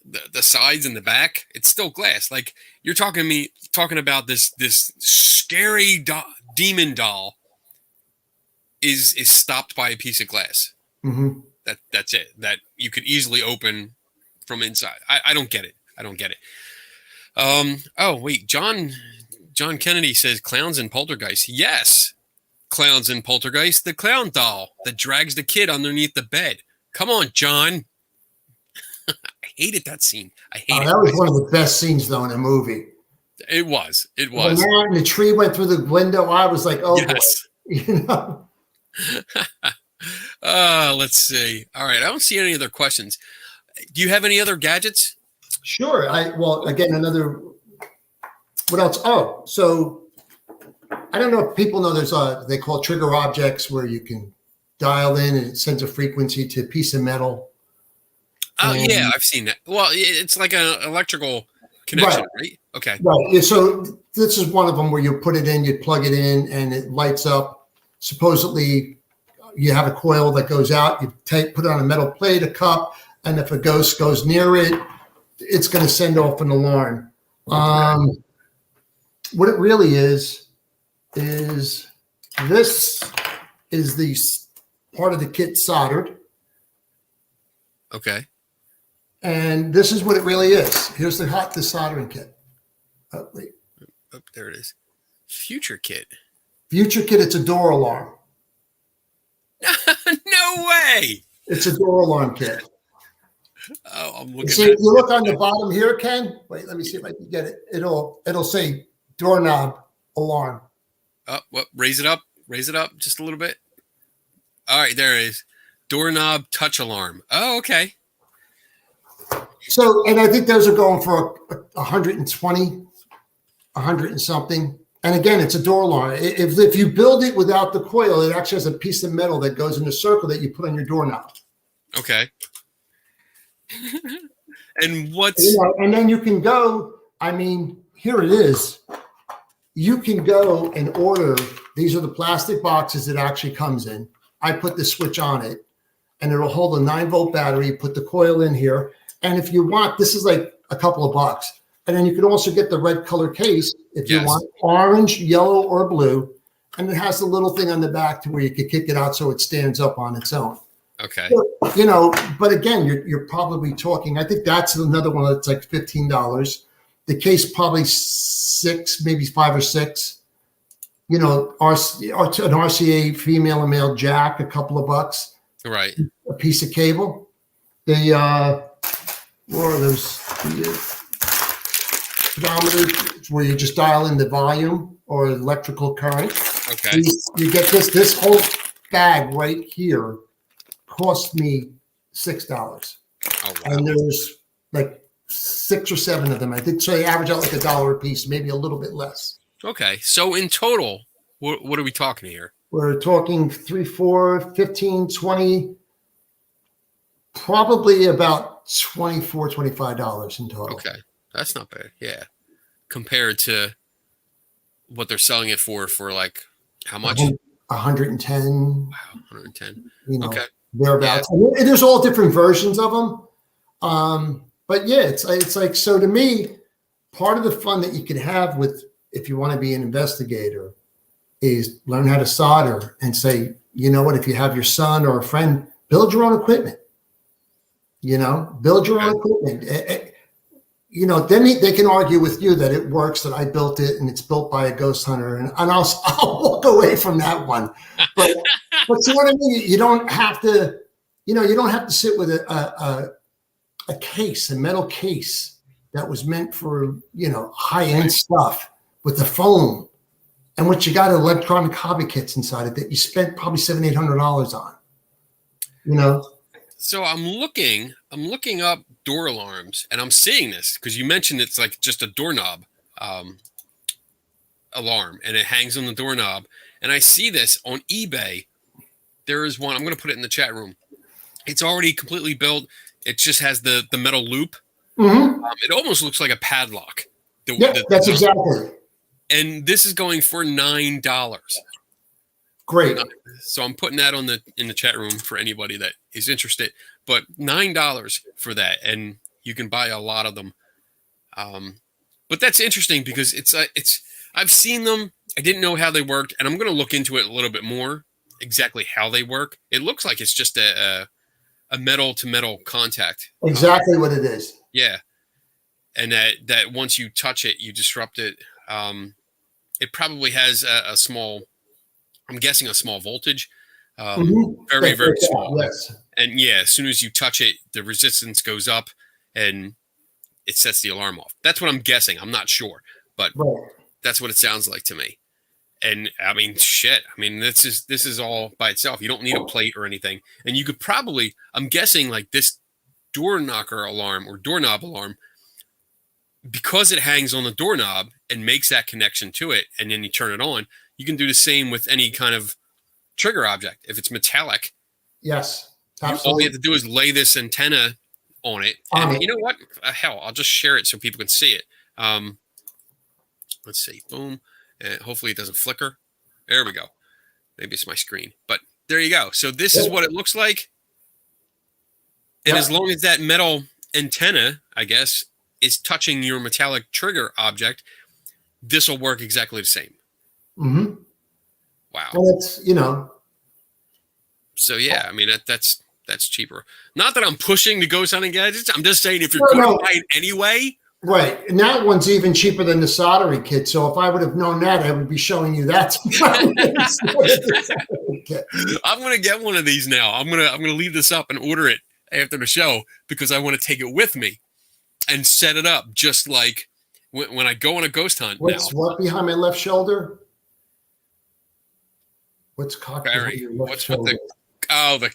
S1: the sides and the back, it's still glass. Like you're talking about this scary demon doll is stopped by a piece of glass.
S2: Mm-hmm.
S1: That's it. That you could easily open from inside. I don't get it. I don't get it. Oh wait, John Kennedy says clowns and poltergeist. Yes, clowns and poltergeist. The clown doll that drags the kid underneath the bed. Come on, John. I hated that scene. I hated
S2: that was one of the best scenes though in a movie.
S1: It was. It
S2: When
S1: was.
S2: the tree went through the window, I was like, oh,
S1: Yes.
S2: boy. You know.
S1: Let's see. All right. I don't see any other questions. Do you have any other gadgets?
S2: Sure. Again, what else? Oh, so I don't know if people know there's they call trigger objects where you can dial in and it sends a frequency to a piece of metal.
S1: Oh, yeah, I've seen that. Well, it's like an electrical connection, right? Okay.
S2: Right. So this is one of them where you put it in, you plug it in, and it lights up. Supposedly, you have a coil that goes out. You put it on a metal plate, a cup, and if a ghost goes near it, it's going to send off an alarm. What it really is this is the part of the kit soldered.
S1: Okay.
S2: And this is what it really is. Here's the soldering kit. Oh, wait.
S1: Oh, there it is. Future kit.
S2: Future kit, it's a door alarm.
S1: No way.
S2: It's a door alarm kit.
S1: Oh, I'm looking.
S2: See, you look on the bottom here, Ken. Wait, let me see if I can get it. It'll say doorknob alarm.
S1: Oh, what? Raise it up just a little bit. All right, there it is. Doorknob touch alarm. Oh, okay.
S2: So, and I think those are going for 120, 100 and something. And again, it's a door alarm. If you build it without the coil, it actually has a piece of metal that goes in a circle that you put on your doorknob.
S1: Okay. And
S2: and then you can go, I mean, here it is. You can go and order, these are the plastic boxes it actually comes in. I put the switch on it and it'll hold a 9-volt battery, put the coil in here. And if you want, this is like a couple of bucks. And then you can also get the red color case if you want orange, yellow, or blue. And it has the little thing on the back to where you can kick it out so it stands up on its own.
S1: Okay.
S2: So, but again, you're probably talking, I think that's another one that's like $15. The case probably $6, maybe $5 or $6. An RCA female and male jack, a couple of bucks.
S1: Right.
S2: A piece of cable. What are those? The pedometer where you just dial in the volume or electrical current.
S1: Okay.
S2: You get this whole bag right here cost me $6.
S1: Oh, wow.
S2: And there's like 6 or 7 of them. I think so. They average out like $1 a piece, maybe a little bit less.
S1: Okay. So in total, what are we talking here?
S2: We're talking 3, 4, 15, 20, probably about $24, $25 in total.
S1: Okay. That's not bad. Yeah. Compared to what they're selling it for like how much?
S2: 110.
S1: Wow, 110. Okay.
S2: Thereabouts. Yeah. And there's all different versions of them. But yeah, it's like, so to me, part of the fun that you can have with, if you want to be an investigator, is learn how to solder and say, you know what, if you have your son or a friend, build your own equipment. Build your own equipment. Then they can argue with you that it works, that I built it and it's built by a ghost hunter, and I'll walk away from that one. But see what I mean? You don't have to, you don't have to sit with a case, a metal case that was meant for, high-end stuff with the foam, and what you got electronic hobby kits inside it that you spent probably $700, $800 on.
S1: So I'm looking up door alarms, and I'm seeing this because you mentioned it's like just a doorknob alarm, and it hangs on the doorknob. And I see this on eBay. There is one. I'm going to put it in the chat room. It's already completely built. It just has the metal loop.
S2: Mm-hmm.
S1: It almost looks like a padlock.
S2: That's exactly.
S1: And this is going for $9.
S2: Great.
S1: So I'm putting that in the chat room for anybody that is interested. But $9 for that, and You can buy a lot of them. But that's interesting because I've seen them. I didn't know how they worked, and I'm going to look into it a little bit more, exactly how they work. It looks like it's just a metal to metal contact.
S2: Exactly what it is.
S1: Yeah. And that once you touch it, you disrupt it. It probably has a small, I'm guessing a small voltage. Very, very small.
S2: Yes.
S1: And yeah, as soon as you touch it, the resistance goes up and it sets the alarm off. That's what I'm guessing. I'm not sure, but that's what it sounds like to me. And I mean, shit. I mean, this is all by itself. You don't need a plate or anything. And you could probably, I'm guessing like this door knocker alarm or doorknob alarm, because it hangs on the doorknob and makes that connection to it, and then you turn it on, you can do the same with any kind of trigger object. If it's metallic,
S2: yes, absolutely.
S1: All you have to do is lay this antenna on it. And you know what? Hell, I'll just share it so people can see it. Let's see. Boom. Hopefully it doesn't flicker. There we go. Maybe it's my screen. But there you go. So this is what it looks like. And as long as that metal antenna, I guess, is touching your metallic trigger object, this will work exactly the same.
S2: Mm-hmm.
S1: Wow.
S2: Well, it's,
S1: So yeah, I mean that's cheaper. Not that I'm pushing the ghost hunting gadgets. I'm just saying if you're going to buy it anyway.
S2: Right. And that one's even cheaper than the soldering kit. So if I would have known that, I would be showing you that.
S1: I'm going to get one of these now. I'm going to leave this up and order it after the show because I want to take it with me and set it up just like when I go on a ghost hunt.
S2: What behind my left shoulder? What's cocked behind your left shoulder?
S1: The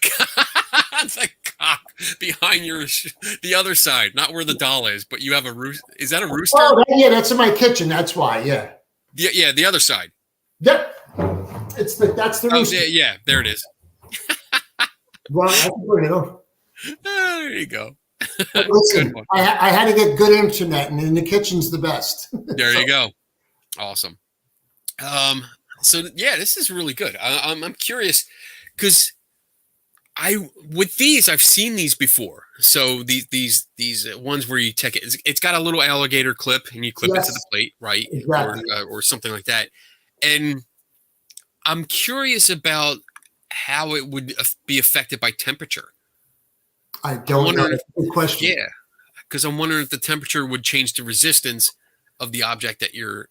S1: cock behind the other side, not where the doll is, but you have a rooster. Is that a rooster?
S2: Oh, yeah, that's in my kitchen. That's why, yeah.
S1: Yeah, the other side.
S2: Yep. That's the rooster.
S1: Yeah, there it is.
S2: Well, I can bring it over.
S1: There you go.
S2: Listen, I had to get good internet, and in the kitchen's the best.
S1: There you go. Awesome. So yeah, this is really good. I'm curious because with these I've seen these before. So these ones where you take it, it's got a little alligator clip, and you clip it to the plate, right?
S2: Exactly.
S1: Or something like that. And I'm curious about how it would be affected by temperature.
S2: I don't know. Good question.
S1: Yeah, because I'm wondering if the temperature would change the resistance of the object that you're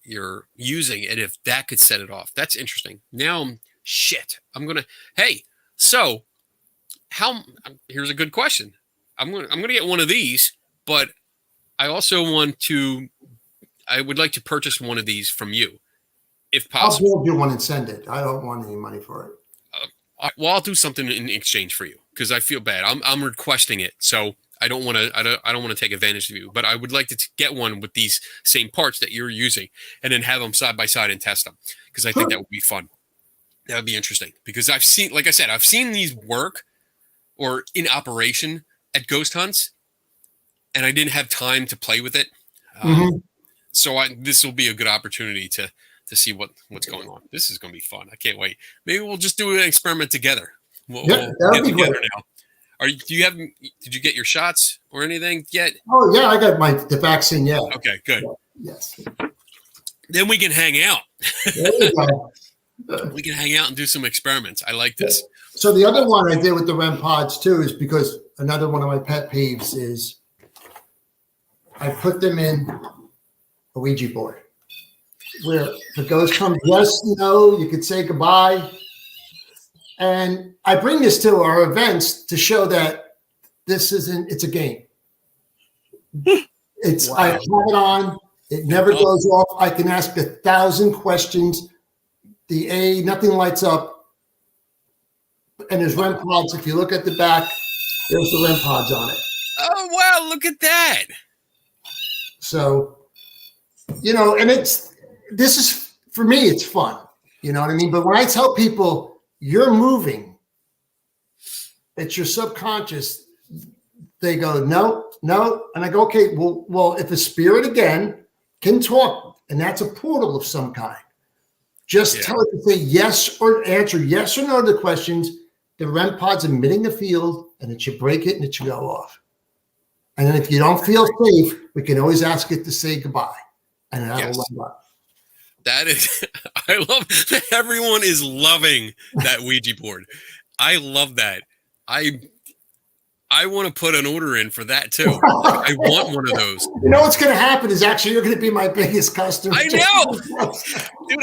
S1: using, and if that could set it off. That's interesting. Now, so here's a good question. I'm gonna get one of these, but I also I would like to purchase one of these from you, if possible.
S2: I'll do one and send it. I don't want any money for it.
S1: I'll do something in exchange for you because I feel bad. I'm requesting it, so I don't want to take advantage of you. But I would like to get one with these same parts that you're using, and then have them side by side and test them because I think that would be fun. That would be interesting because I've seen these work or in operation at ghost hunts, and I didn't have time to play with it. So this will be a good opportunity to see what's going on. This is going to be fun. I can't wait. Maybe we'll just do an experiment together. We'll
S2: that would be
S1: together
S2: great.
S1: now. Did you get your shots or anything yet?
S2: Oh yeah, I got the vaccine. Yeah.
S1: Okay, good.
S2: Yes.
S1: Then we can hang out.
S2: There you go.
S1: We can hang out and do some experiments. I like this.
S2: So the other one I did with the Rem Pods too is because another one of my pet peeves is I put them in a Ouija board where the ghost comes, yes, no, you could say goodbye. And I bring this to our events to show that it's a game. I have it on. It never goes off. I can ask 1,000 questions. Nothing lights up. And there's Rem Pods. If you look at the back, there's the Rem Pods on it.
S1: Oh, wow. Look at that.
S2: So, and this is, for me, it's fun. You know what I mean? But when I tell people you're moving, it's your subconscious, they go, no. And I go, okay, well, if a spirit again can talk, and that's a portal of some kind, just tell it to say yes or answer yes or no to the questions. The Rem Pod's emitting the field, and it should break it and it should go off. And then if you don't feel safe, we can always ask it to say goodbye. And that'll let up.
S1: That is, I love that everyone is loving that Ouija board. I love that. I want to put an order in for that too. Like, I want one of those.
S2: You know what's going to happen is actually you're going to be my biggest customer.
S1: I know, dude.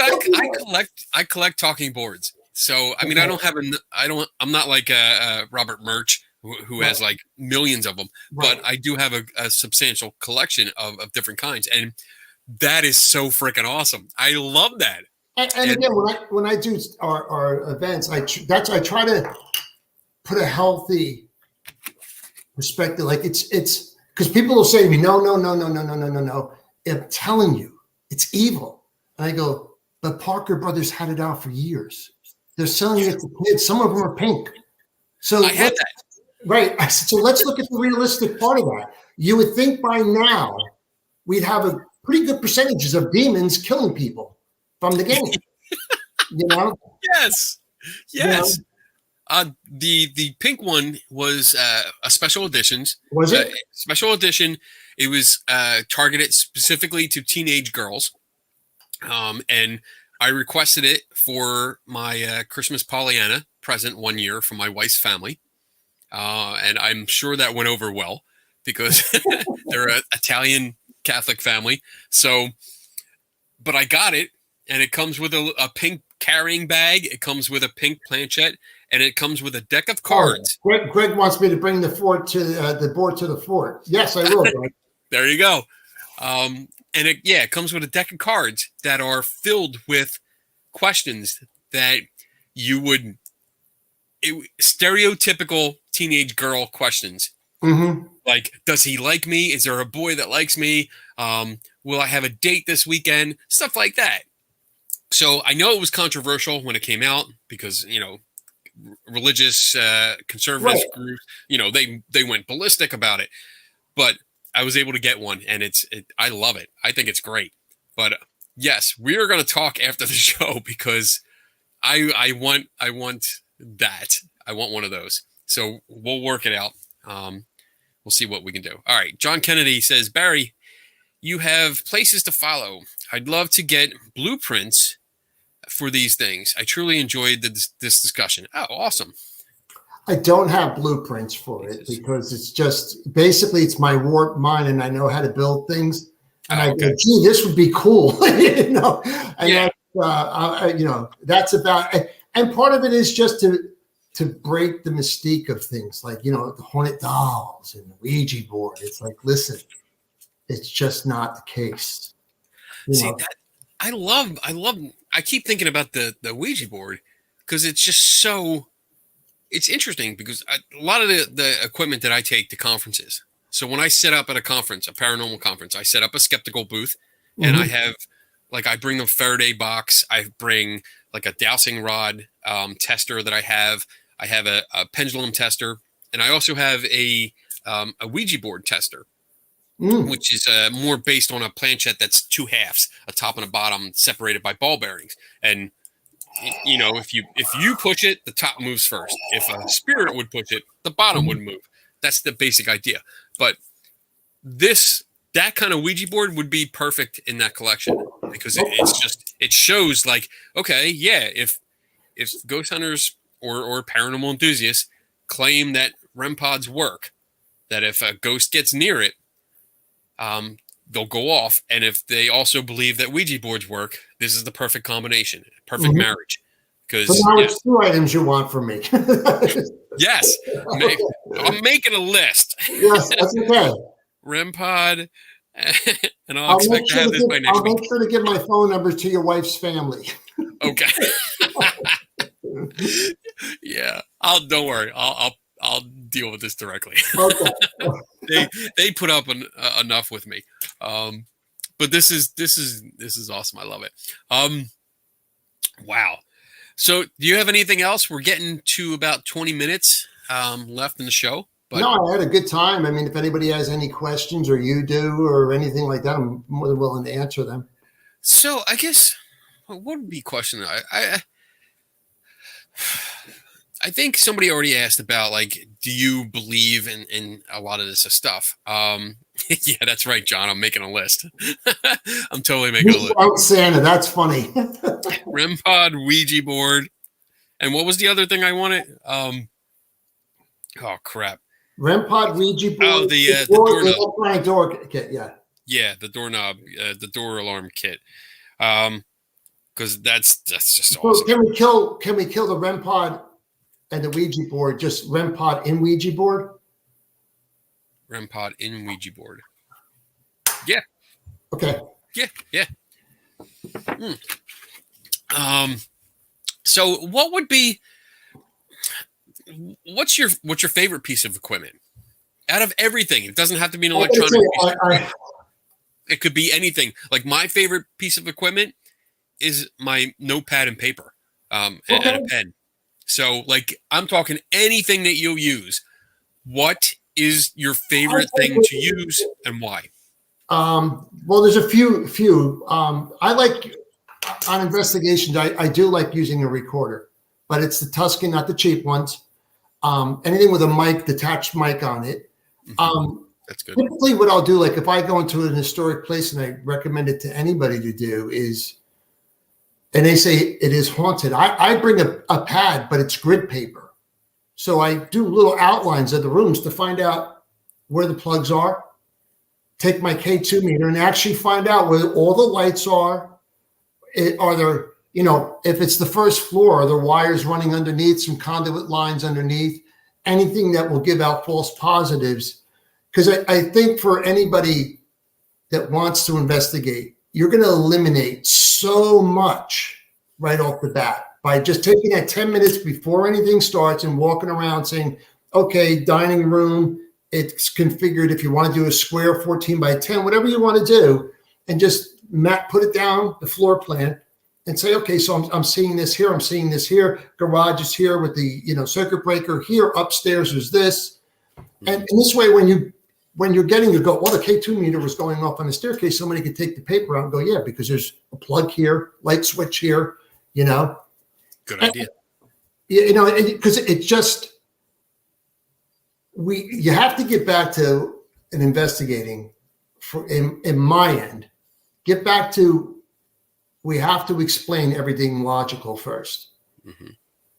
S1: I collect talking boards. So I mean, I'm not like Robert Murch who has like millions of them, but I do have a substantial collection of different kinds, and that is so freaking awesome. I love that.
S2: And again, when I do our events, I try to put a healthy perspective. Like it's because people will say to me, no. I'm telling you, it's evil. And I go, but Parker Brothers had it out for years. They're selling it to kids. Some of them are pink. So
S1: I had that.
S2: Right. I said, so let's look at the realistic part of that. You would think by now we'd have a pretty good percentages of demons killing people from the game. You know?
S1: Yes. You know? The pink one was a special editions.
S2: Was it?
S1: Special edition. It was targeted specifically to teenage girls. And I requested it for my Christmas Pollyanna present one year from my wife's family. And I'm sure that went over well because they're an Italian Catholic family. So, but I got it, and it comes with a pink carrying bag. It comes with a pink planchette, and it comes with a deck of cards.
S2: Greg wants me to bring the board to the fort. Yes, I will. Greg.
S1: There you go. And it comes with a deck of cards that are filled with questions that you would stereotypical teenage girl questions.
S2: Mm-hmm.
S1: Like, does he like me? Is there a boy that likes me? Will I have a date this weekend? Stuff like that. So I know it was controversial when it came out because, you know, religious conservative groups, you know, they went ballistic about it. But I was able to get one, and I love it. I think it's great. But yes, we are going to talk after the show because I want that. I want one of those. So we'll work it out. We'll see what we can do. All right. John Kennedy says, Barry, you have places to follow. I'd love to get blueprints for these things. I truly enjoyed this discussion. Oh, awesome.
S2: I don't have blueprints for it because it's just basically it's my warped mind and I know how to build things. And I go, gee, this would be cool. You know, and you know, that's about it. And part of it is just to break the mystique of things like, you know, the Hornet dolls and the Ouija board. It's like, listen, it's just not the case.
S1: See, that I keep thinking about the Ouija board because it's just so, it's interesting because a lot of the equipment that I take to conferences. So when I set up at a conference, a paranormal conference, I set up a skeptical booth and I have, like, I bring the Faraday box. I bring like a dowsing rod tester that I have. I have a pendulum tester, and I also have a Ouija board tester, which is more based on a planchette that's two halves, a top and a bottom, separated by ball bearings. And you know, if you push it, the top moves first. If a spirit would push it, the bottom would move. That's the basic idea. But that kind of Ouija board would be perfect in that collection because it shows like, okay, yeah, if ghost hunters or paranormal enthusiasts claim that Rem Pods work, that if a ghost gets near it, they'll go off. And if they also believe that Ouija boards work, this is the perfect combination, perfect marriage. Because
S2: now it's 2 items you want from me.
S1: Yes, I'm making a list.
S2: Yes, that's okay.
S1: Rem Pod, and I'll expect to have this by next week.
S2: I'll make sure to give my phone number to your wife's family.
S1: Okay. Yeah, don't worry. I'll deal with this directly.
S2: Okay.
S1: they put up enough with me. But this is awesome. I love it. Wow. So do you have anything else? We're getting to about 20 minutes left in the show. But
S2: no, I had a good time. I mean, if anybody has any questions or you do or anything like that, I'm more than willing to answer them.
S1: So I guess what would be a question? I think somebody already asked about, like, do you believe in a lot of this stuff? Yeah, that's right, John. I'm making a list. I'm totally making a list.
S2: Oh, Santa, that's funny.
S1: Rem Pod, Ouija board, and what was the other thing I wanted? Oh crap!
S2: Rem Pod, Ouija board.
S1: Oh, the doorknob.
S2: Electronic door kit. Yeah.
S1: Yeah, the doorknob, the door alarm kit. Because that's just awesome.
S2: So can we kill the Rem Pod and the Ouija board? Just Rem Pod in Ouija board.
S1: Rem Pod in Ouija board. Yeah.
S2: Okay.
S1: Yeah. So what would be? What's your favorite piece of equipment out of everything? It doesn't have to be an electronic piece. It could be anything. Like my favorite piece of equipment is my notepad and paper, and a pen. So like I'm talking anything that you'll use. What is your favorite thing to use and why?
S2: Well, there's a few. I like on investigations. I do like using a recorder, but it's the Tuscan, not the cheap ones. Anything with a mic, detached mic on it.
S1: That's good.
S2: Typically, what I'll do, like if I go into an historic place and I recommend it to anybody to do is, and they say it is haunted, I bring a pad, but it's grid paper. So I do little outlines of the rooms to find out where the plugs are, take my K2 meter and actually find out where all the lights are. Are there, if it's the first floor, are there wires running underneath, some conduit lines underneath, anything that will give out false positives. Because I think for anybody that wants to investigate, you're going to eliminate so much right off the bat by just taking that 10 minutes before anything starts and walking around saying, okay, dining room, it's configured if you want to do a square 14 by 10, whatever you want to do, and just put it down, the floor plan, and say, okay, so I'm seeing this here, I'm seeing this here, garage is here with the circuit breaker here, upstairs is this. And this way, when you're getting to go, well, the K2 meter was going off on the staircase, somebody could take the paper out and go, yeah, because there's a plug here, light switch here,
S1: Good idea.
S2: Because it just, you have to get back to an investigating in my end, get back to, we have to explain everything logical first.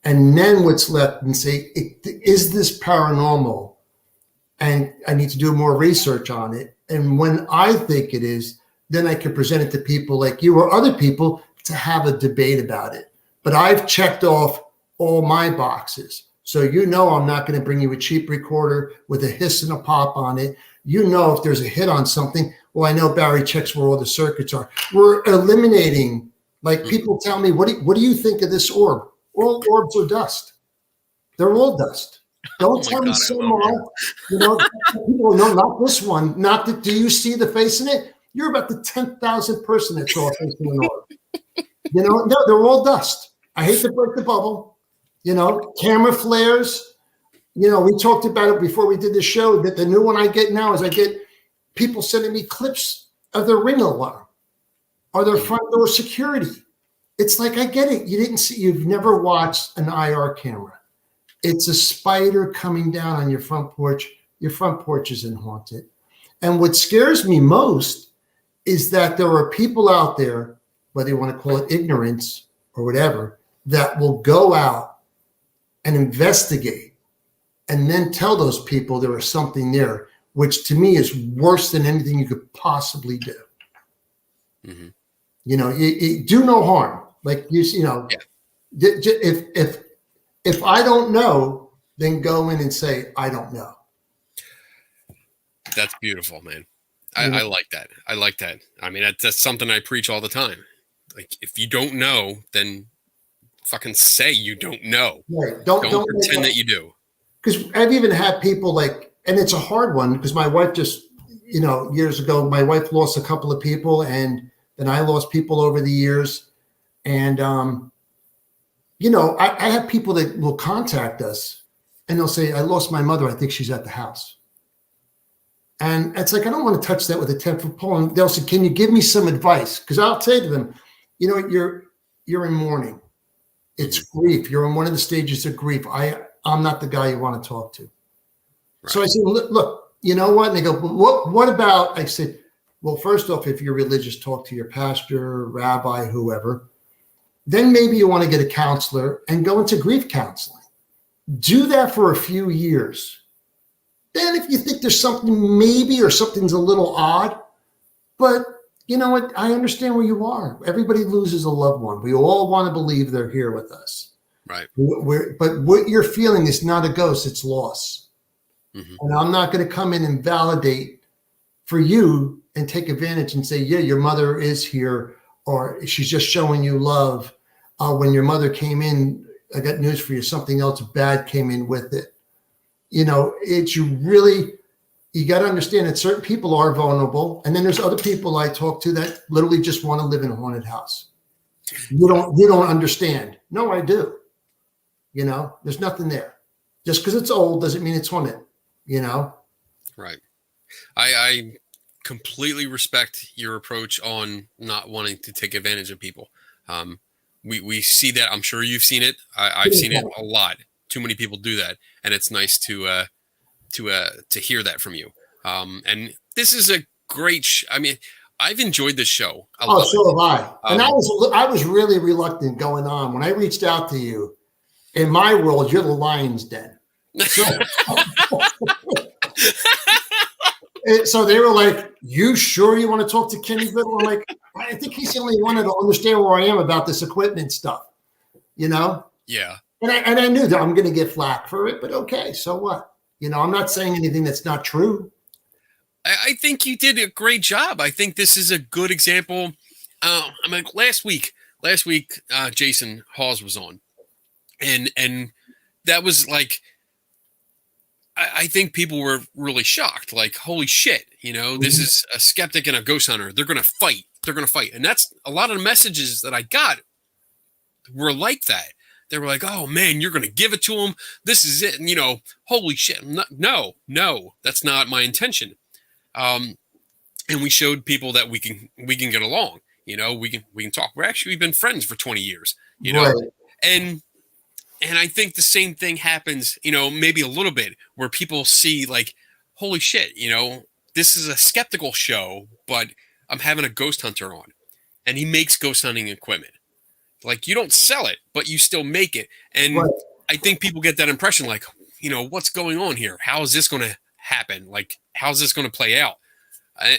S2: And then what's left and say, is this paranormal? And I need to do more research on it. And when I think it is, then I can present it to people like you or other people to have a debate about it. But I've checked off all my boxes. So I'm not going to bring you a cheap recorder with a hiss and a pop on it. If there's a hit on something, well, I know Barry checks where all the circuits are. We're eliminating, like people tell me, what do you think of this orb? All orbs are dust. They're all dust. Don't tell me some are. People no, not this one. Not that. Do you see the face in it? You're about the 10,000th person that saw a face in an orb. No, they're all dust. I hate to break the bubble. Camera flares. We talked about it before we did the show. That the new one I get now is I get people sending me clips of their Ring alarm or their front door security. It's like, I get it. You've never watched an IR camera. It's a spider coming down on your front porch. Your front porch isn't haunted. And what scares me most is that there are people out there, whether you want to call it ignorance or whatever, that will go out and investigate and then tell those people there is something there, which to me is worse than anything you could possibly do. You do no harm. Like if I don't know, then go in and say, I don't know.
S1: That's beautiful, man. I like that. I like that. I mean, that's something I preach all the time. Like, if you don't know, then fucking say you don't know.
S2: Right.
S1: Don't pretend that you do.
S2: Because I've even had people like, and it's a hard one because my wife just, years ago, my wife lost a couple of people and then I lost people over the years. And, I have people that will contact us and they'll say, I lost my mother. I think she's at the house. And it's like, I don't want to touch that with a 10-foot pole. And they'll say, can you give me some advice? Because I'll say to them, you're in mourning. It's grief. You're in one of the stages of grief. I'm not the guy you want to talk to.
S1: Right.
S2: So I said, look, you know what? And they go, what about, I said, well, first off, if you're religious, talk to your pastor, rabbi, whoever. Then maybe you want to get a counselor and go into grief counseling. Do that for a few years. Then if you think there's something maybe or something's a little odd, but you know what? I understand where you are. Everybody loses a loved one. We all want to believe they're here with us.
S1: Right.
S2: But what you're feeling is not a ghost, it's loss.
S1: Mm-hmm.
S2: And I'm not going to come in and validate for you and take advantage and say, yeah, your mother is here, or she's just showing you love. When your mother came in, I got news for you. Something else bad came in with it. You know, you got to understand that certain people are vulnerable. And then there's other people I talk to that literally just want to live in a haunted house. You don't understand. No, I do. You know, there's nothing there. Just because it's old doesn't mean it's haunted, you know?
S1: Right. I completely respect your approach on not wanting to take advantage of people. We see that. I'm sure you've seen it. I've seen it a lot. Too many people do that, and it's nice to hear that from you. And this is a great. I mean, I've enjoyed this show.
S2: So have I. And I was really reluctant going on when I reached out to you. In my world, you're the lion's den. So they were like, "You sure you want to talk to Kenny Biddle?" I'm like, I think he's the only one that'll understand where I am about this equipment stuff, you know?
S1: Yeah.
S2: And I knew that I'm going to get flack for it, but okay, so what? You know, I'm not saying anything that's not true.
S1: I think you did a great job. I think this is a good example. I mean, last week, Jason Hawes was on, and that was like, I think people were really shocked. Like, holy shit, you know, this is a skeptic and a ghost hunter. They're going to fight. And that's a lot of the messages that I got were like that. They were like, oh man, you're going to give it to them. This is it. And, you know, holy shit. No, that's not my intention. And we showed people that we can get along, you know, we can talk. We've been friends for 20 years, you know,
S2: right.
S1: And I think the same thing happens, you know, maybe a little bit where people see like, holy shit, you know, this is a skeptical show, but I'm having a ghost hunter on and he makes ghost hunting equipment. Like, you don't sell it, but you still make it. And right. I think people get that impression like, you know, what's going on here? How is this going to happen? Like, how's this going to play out?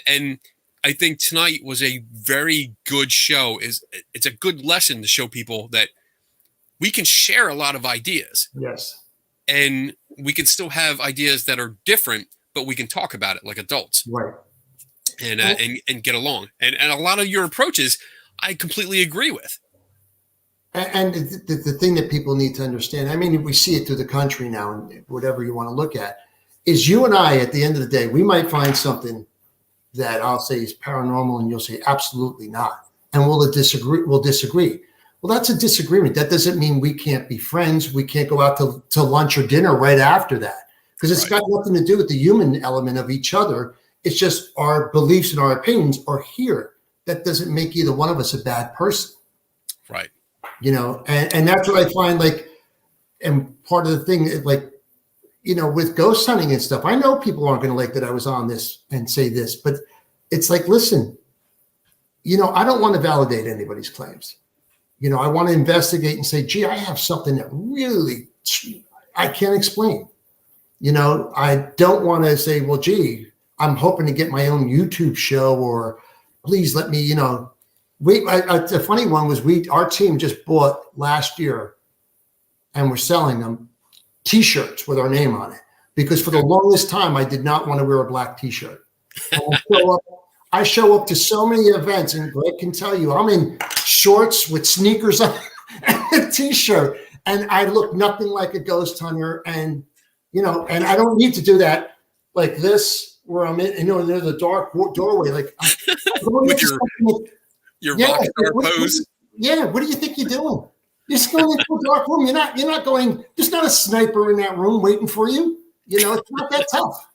S1: And I think tonight was a very good show. It's a good lesson to show people that we can share a lot of ideas.
S2: Yes.
S1: And we can still have ideas that are different, but we can talk about it like adults.
S2: Right.
S1: And get along. And a lot of your approaches, I completely agree with.
S2: And the thing that people need to understand, I mean, we see it through the country now, and whatever you want to look at, is you and I, at the end of the day, we might find something that I'll say is paranormal, and you'll say absolutely not, and we'll disagree. Well, that's a disagreement. That doesn't mean we can't be friends. We can't go out to lunch or dinner right after that, because it's got nothing to do with the human element of each other. It's just our beliefs and our opinions are here. That doesn't make either one of us a bad person.
S1: Right.
S2: You know, and that's what I find, like, and part of the thing, like, you know, with ghost hunting and stuff, I know people aren't going to like that I was on this and say this, but it's like, listen, you know, I don't want to validate anybody's claims. You know, I want to investigate and say, gee, I have something that really I can't explain. You know, I don't want to say, well, gee, I'm hoping to get my own YouTube show, or please let me, you know. The funny one was our team just bought last year, and we're selling them T-shirts with our name on it, because for the longest time I did not want to wear a black T-shirt. I show up to so many events, and Greg can tell you, I'm in shorts with sneakers on and a T-shirt, and I look nothing like a ghost hunter. And you know, and I don't need to do that like this, where I'm in, you know, there's a dark doorway, like
S1: with your rock star pose.
S2: What do you think you're doing? You're just going into a dark room. You're not going. There's not a sniper in that room waiting for you. You know, it's not that tough.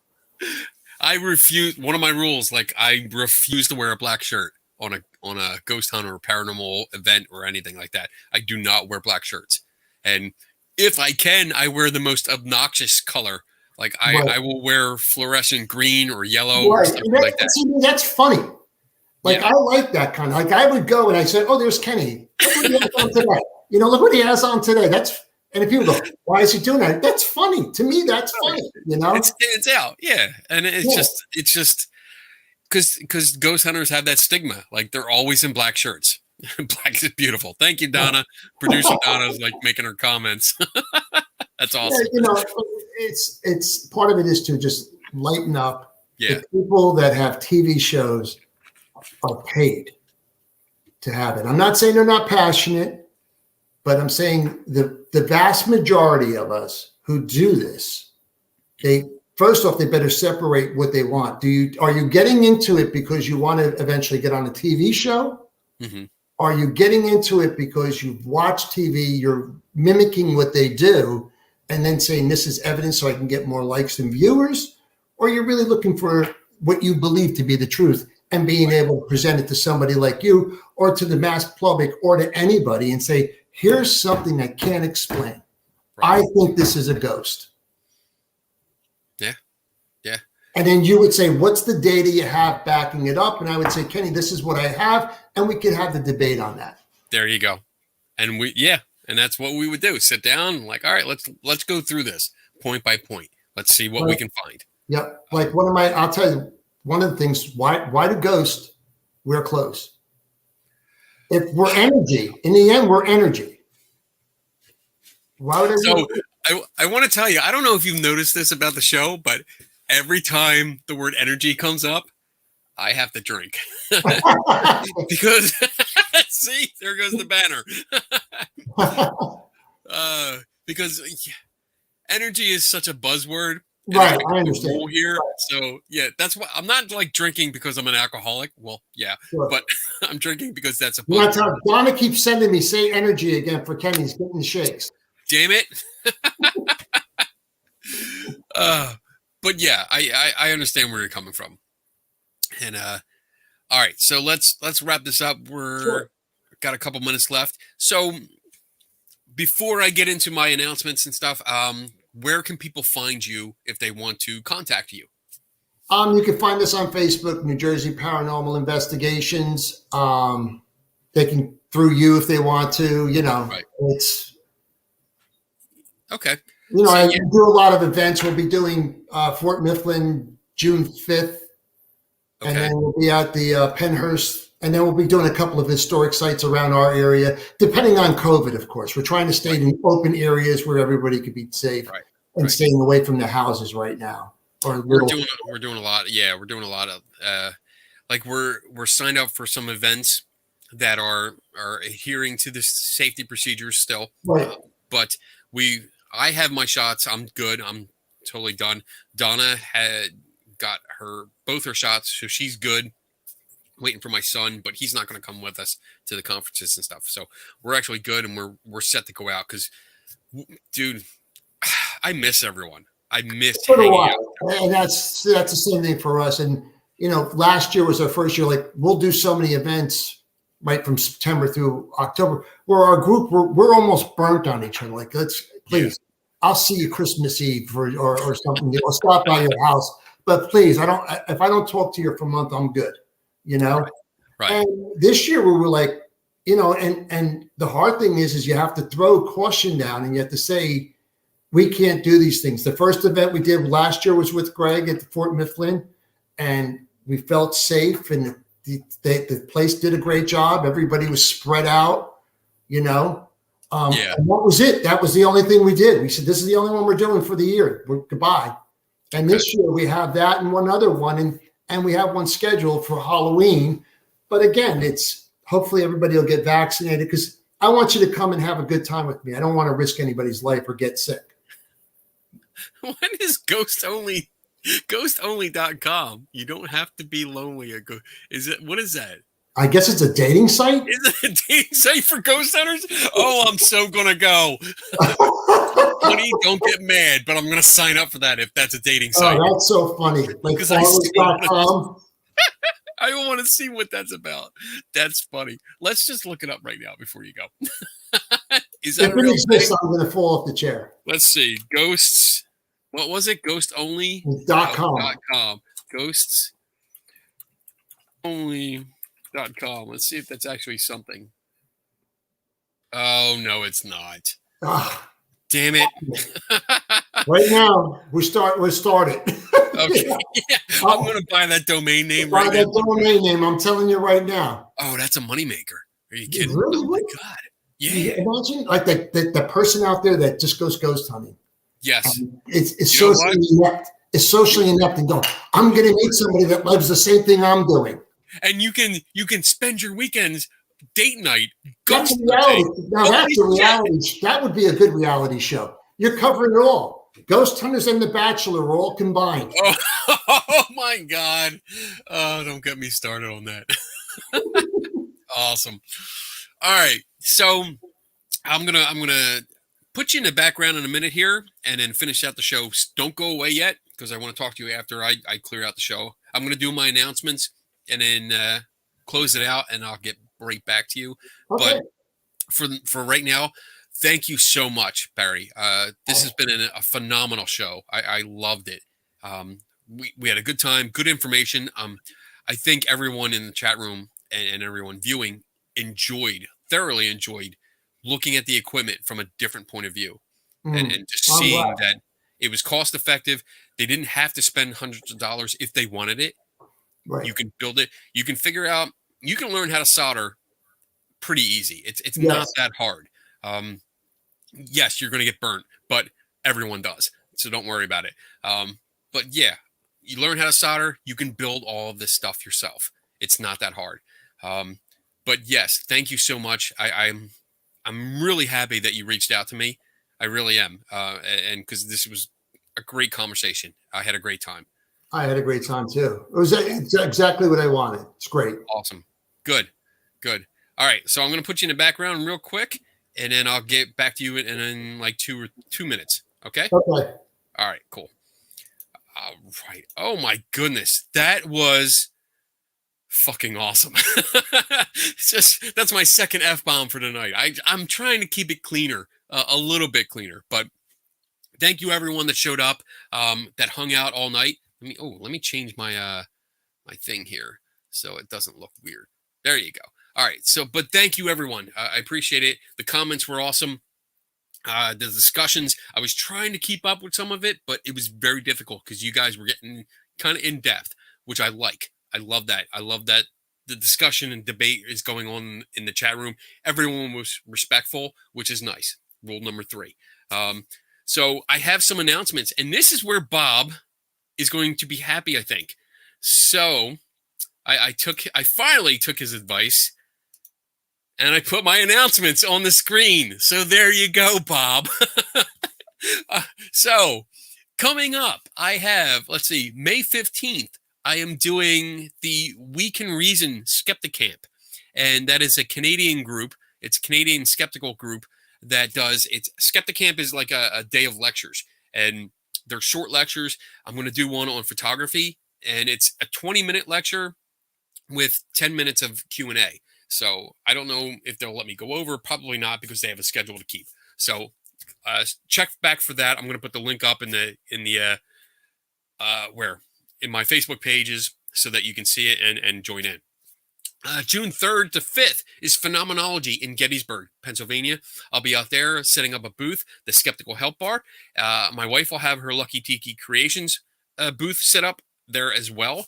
S1: I refuse. One of my rules, like, I refuse to wear a black shirt on a ghost hunt or paranormal event or anything like that. I do not wear black shirts, and if I can, I wear the most obnoxious color Like
S2: Right.
S1: I will wear fluorescent green or yellow or
S2: Right.
S1: something like that.
S2: See, that's funny. Like,
S1: Yeah.
S2: I like that kind of, like, I would go and I said, oh, there's Kenny. Look what he has on today. Look what he has on today. And if people go, why is he doing that? That's funny. To me, that's funny,
S1: It stands out. Yeah. And it's
S2: Yeah.
S1: just because ghost hunters have that stigma. Like they're always in black shirts. Black is beautiful. Thank you, Donna. Producer Donna's like making her comments. That's awesome.
S2: Yeah, it's part of it is to just lighten up.
S1: Yeah.
S2: The people that have TV shows are paid to have it. I'm not saying they're not passionate, but I'm saying the vast majority of us who do this, first off, they better separate what they want. Are you getting into it because you want to eventually get on a TV show?
S1: Mm-hmm.
S2: Are you getting into it because you've watched TV, you're mimicking what they do, and then saying this is evidence so I can get more likes and viewers? Or you're really looking for what you believe to be the truth and being able to present it to somebody like you or to the mass public or to anybody and say, here's something I can't explain.
S1: Right.
S2: I think this is a ghost.
S1: Yeah. Yeah.
S2: And then you would say, what's the data you have backing it up? And I would say, Kenny, this is what I have. And we could have the debate on that.
S1: There you go. And and that's what we would do. Sit down, like, all right, let's go through this point by point. Let's see what we can find.
S2: Yep. Like I'll tell you, one of the things, why do ghosts wear clothes? If we're energy, in the end, we're energy. Why would
S1: I want to tell you, I don't know if you've noticed this about the show, but every time the word energy comes up, I have to drink. Because see, there goes the banner. Because energy is such a buzzword.
S2: Right, I understand.
S1: Here. Right. So yeah, that's why I'm not like drinking because I'm an alcoholic. Well, yeah, sure. But I'm drinking because that's a buzzword.
S2: Donna keeps sending me say energy again for Kenny's getting the shakes.
S1: Damn it. But yeah, I understand where you're coming from. And all right, so let's wrap this up. We're got a couple minutes left. So before I get into my announcements and stuff, where can people find you if they want to contact you?
S2: You can find us on Facebook, New Jersey Paranormal Investigations. They can through you if they want to. Right. It's
S1: okay.
S2: I do a lot of events. We'll be doing Fort Mifflin June 5th. Okay. And then we'll be at the Pennhurst, and then we'll be doing a couple of historic sites around our area, depending on COVID, of course. We're trying to stay in open areas where everybody could be safe and staying away from the houses right now.
S1: We're doing a lot. Yeah, we're doing a lot of like we're signed up for some events that are adhering to the safety procedures still.
S2: Right.
S1: But I have my shots. I'm good. I'm totally done. Donna had got both her shots, so she's good. Waiting for my son, but he's not going to come with us to the conferences and stuff. So we're actually good, and we're set to go out because, dude, I miss everyone. I miss hanging out.
S2: And that's the same thing for us. And last year was our first year. Like, we'll do so many events right from September through October, where our group we're almost burnt on each other. Like, please, I'll see you Christmas Eve or something. I'll stop by your house. But please, if I don't talk to you for a month, I'm good, Right. And this year we were like, and the hard thing is you have to throw caution down and you have to say, we can't do these things. The first event we did last year was with Greg at Fort Mifflin, and we felt safe, and the place did a great job. Everybody was spread out, And that was it. That was the only thing we did. We said, this is the only one we're doing for the year. Goodbye. And this year we have that and one other one, and we have one scheduled for Halloween. But again, it's hopefully everybody will get vaccinated because I want you to come and have a good time with me. I don't want to risk anybody's life or get sick.
S1: What is ghostonly.com? You don't have to be lonely. What is that?
S2: I guess it's a dating site.
S1: Is it a dating site for ghost hunters? Oh, I'm so gonna go. Honey, don't get mad, but I'm gonna sign up for that if that's a dating site.
S2: Oh, that's so funny. Like followers.com.
S1: I want to see what that's about. That's funny. Let's just look it up right now before you go. Is that
S2: if it exists, I'm gonna fall off the chair.
S1: Let's see. Ghosts What was it? Ghost only
S2: .com.
S1: .com. Ghosts only.com. Let's see if that's actually something. Oh no, it's not.
S2: Ah,
S1: Damn it.
S2: right now, we'll start it.
S1: Okay. Yeah, I'm gonna buy that domain name right
S2: Buy
S1: now.
S2: that domain name, I'm telling you right now.
S1: Oh, that's a moneymaker. Are you
S2: You
S1: kidding?
S2: really
S1: Oh my
S2: would?
S1: god.
S2: You
S1: Yeah.
S2: imagine like the person out there that just goes ghost hunting.
S1: Yes.
S2: It's
S1: You know what?
S2: socially inept. It's socially inept and going, I'm going to meet somebody that loves the same thing I'm doing.
S1: And you can spend your weekends date night.
S2: That's a
S1: Ghost
S2: reality.
S1: hunting.
S2: Now that's a reality. That would be a good reality show. You're covering it all. Ghost Hunters and The Bachelor are all combined.
S1: Oh my god. Oh, don't get me started on that. Awesome. All right. So I'm gonna put you in the background in a minute here and then finish out the show. Don't go away yet because I want to talk to you after I clear out the show. I'm gonna do my announcements and then close it out and I'll get right back to you.
S2: Okay.
S1: But for right now, thank you so much, Barry. This has been a phenomenal show. I loved it. We had a good time, good information. I think everyone in the chat room and everyone viewing thoroughly enjoyed looking at the equipment from a different point of view and just seeing that it was cost effective. They didn't have to spend hundreds of dollars if they wanted it.
S2: Right.
S1: You can build it. You can figure out, you can learn how to solder pretty easy. It's
S2: Yes.
S1: not that hard. Yes, you're going to get burnt, but everyone does. So don't worry about it. But yeah, you learn how to solder. You can build all of this stuff yourself. It's not that hard. But yes, thank you so much. I'm really happy that you reached out to me. I really am. And because this was a great conversation. I had a great time.
S2: I had a great time too. It's exactly what I wanted. It's great.
S1: Awesome. Good. All right. So I'm going to put you in the background real quick and then I'll get back to you in like 2 minutes. Okay.
S2: Okay.
S1: All right, cool. All right. Oh my goodness. That was fucking awesome. That's my second F-bomb for tonight. I'm trying to keep it cleaner, a little bit cleaner, but thank you everyone that showed up, that hung out all night. Let me change my my thing here so it doesn't look weird. There you go. All right. But thank you everyone. I appreciate it. The comments were awesome. The discussions, I was trying to keep up with some of it, but it was very difficult because you guys were getting kind of in depth, which I like. I love that. I love that the discussion and debate is going on in the chat room. Everyone was respectful, which is nice. Rule number 3. So I have some announcements, and this is where Bob is going to be happy, I think. So I finally took his advice. And I put my announcements on the screen. So there you go, Bob. So coming up, I have, let's see, May 15th, I am doing the We Can Reason Skeptic Camp. And that is a Canadian group. It's a Canadian skeptical group that does, Skeptic Camp is like a day of lectures. And they're short lectures. I'm going to do one on photography. And it's a 20-minute lecture with 10 minutes of Q&A. So I don't know if they'll let me go over. Probably not because they have a schedule to keep. So check back for that. I'm going to put the link up in my Facebook pages so that you can see it and join in. June 3rd to 5th is Phenomenology in Gettysburg, Pennsylvania. I'll be out there setting up a booth, the Skeptical Help Bar. My wife will have her Lucky Tiki Creations booth set up there as well.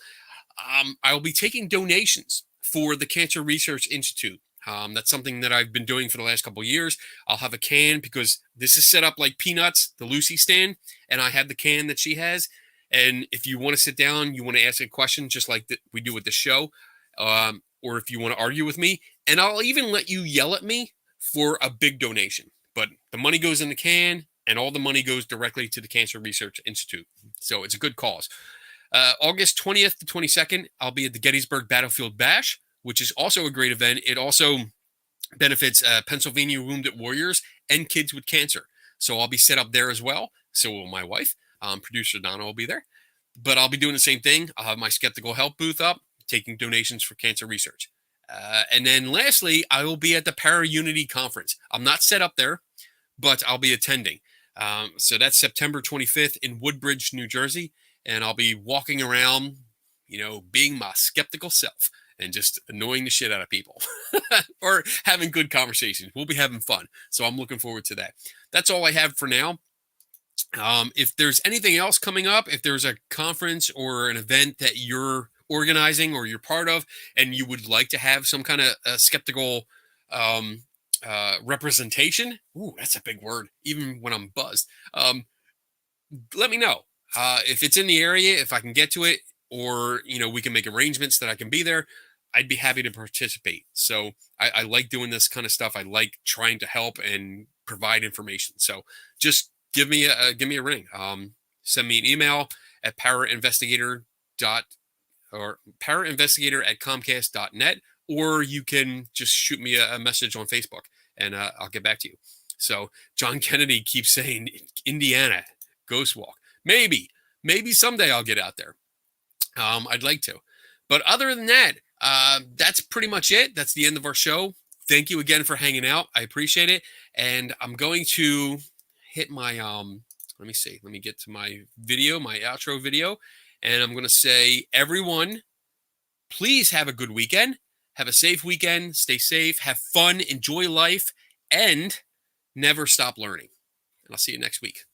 S1: I will be taking donations for the Cancer Research Institute. That's something that I've been doing for the last couple of years. I'll have a can because this is set up like Peanuts, the Lucy stand, and I have the can that she has. And if you want to sit down, you want to ask a question just like we do with the show, or if you want to argue with me, and I'll even let you yell at me for a big donation. But the money goes in the can, and all the money goes directly to the Cancer Research Institute. So it's a good cause. August 20th to 22nd, I'll be at the Gettysburg Battlefield Bash, which is also a great event. It also benefits Pennsylvania Wounded Warriors and kids with cancer. So I'll be set up there as well. So will my wife. Producer Donna will be there. But I'll be doing the same thing. I'll have my Skeptical Help booth up, taking donations for cancer research. And then lastly, I will be at the Para Unity Conference. I'm not set up there, but I'll be attending. So that's September 25th in Woodbridge, New Jersey. And I'll be walking around, being my skeptical self and just annoying the shit out of people or having good conversations. We'll be having fun. So I'm looking forward to that. That's all I have for now. If there's anything else coming up, if there's a conference or an event that you're organizing or you're part of, and you would like to have some kind of skeptical representation, ooh, that's a big word, even when I'm buzzed, let me know. If it's in the area, if I can get to it, or, we can make arrangements that I can be there, I'd be happy to participate. So I like doing this kind of stuff. I like trying to help and provide information. So just give me a ring. Send me an email at parainvestigator@comcast.net, or you can just shoot me a message on Facebook and I'll get back to you. So John Kennedy keeps saying Indiana Ghost Walk. Maybe someday I'll get out there. I'd like to. But other than that, that's pretty much it. That's the end of our show. Thank you again for hanging out. I appreciate it. And I'm going to hit my, let me see. Let me get to my video, my outro video. And I'm going to say, everyone, please have a good weekend. Have a safe weekend. Stay safe. Have fun. Enjoy life. And never stop learning. And I'll see you next week.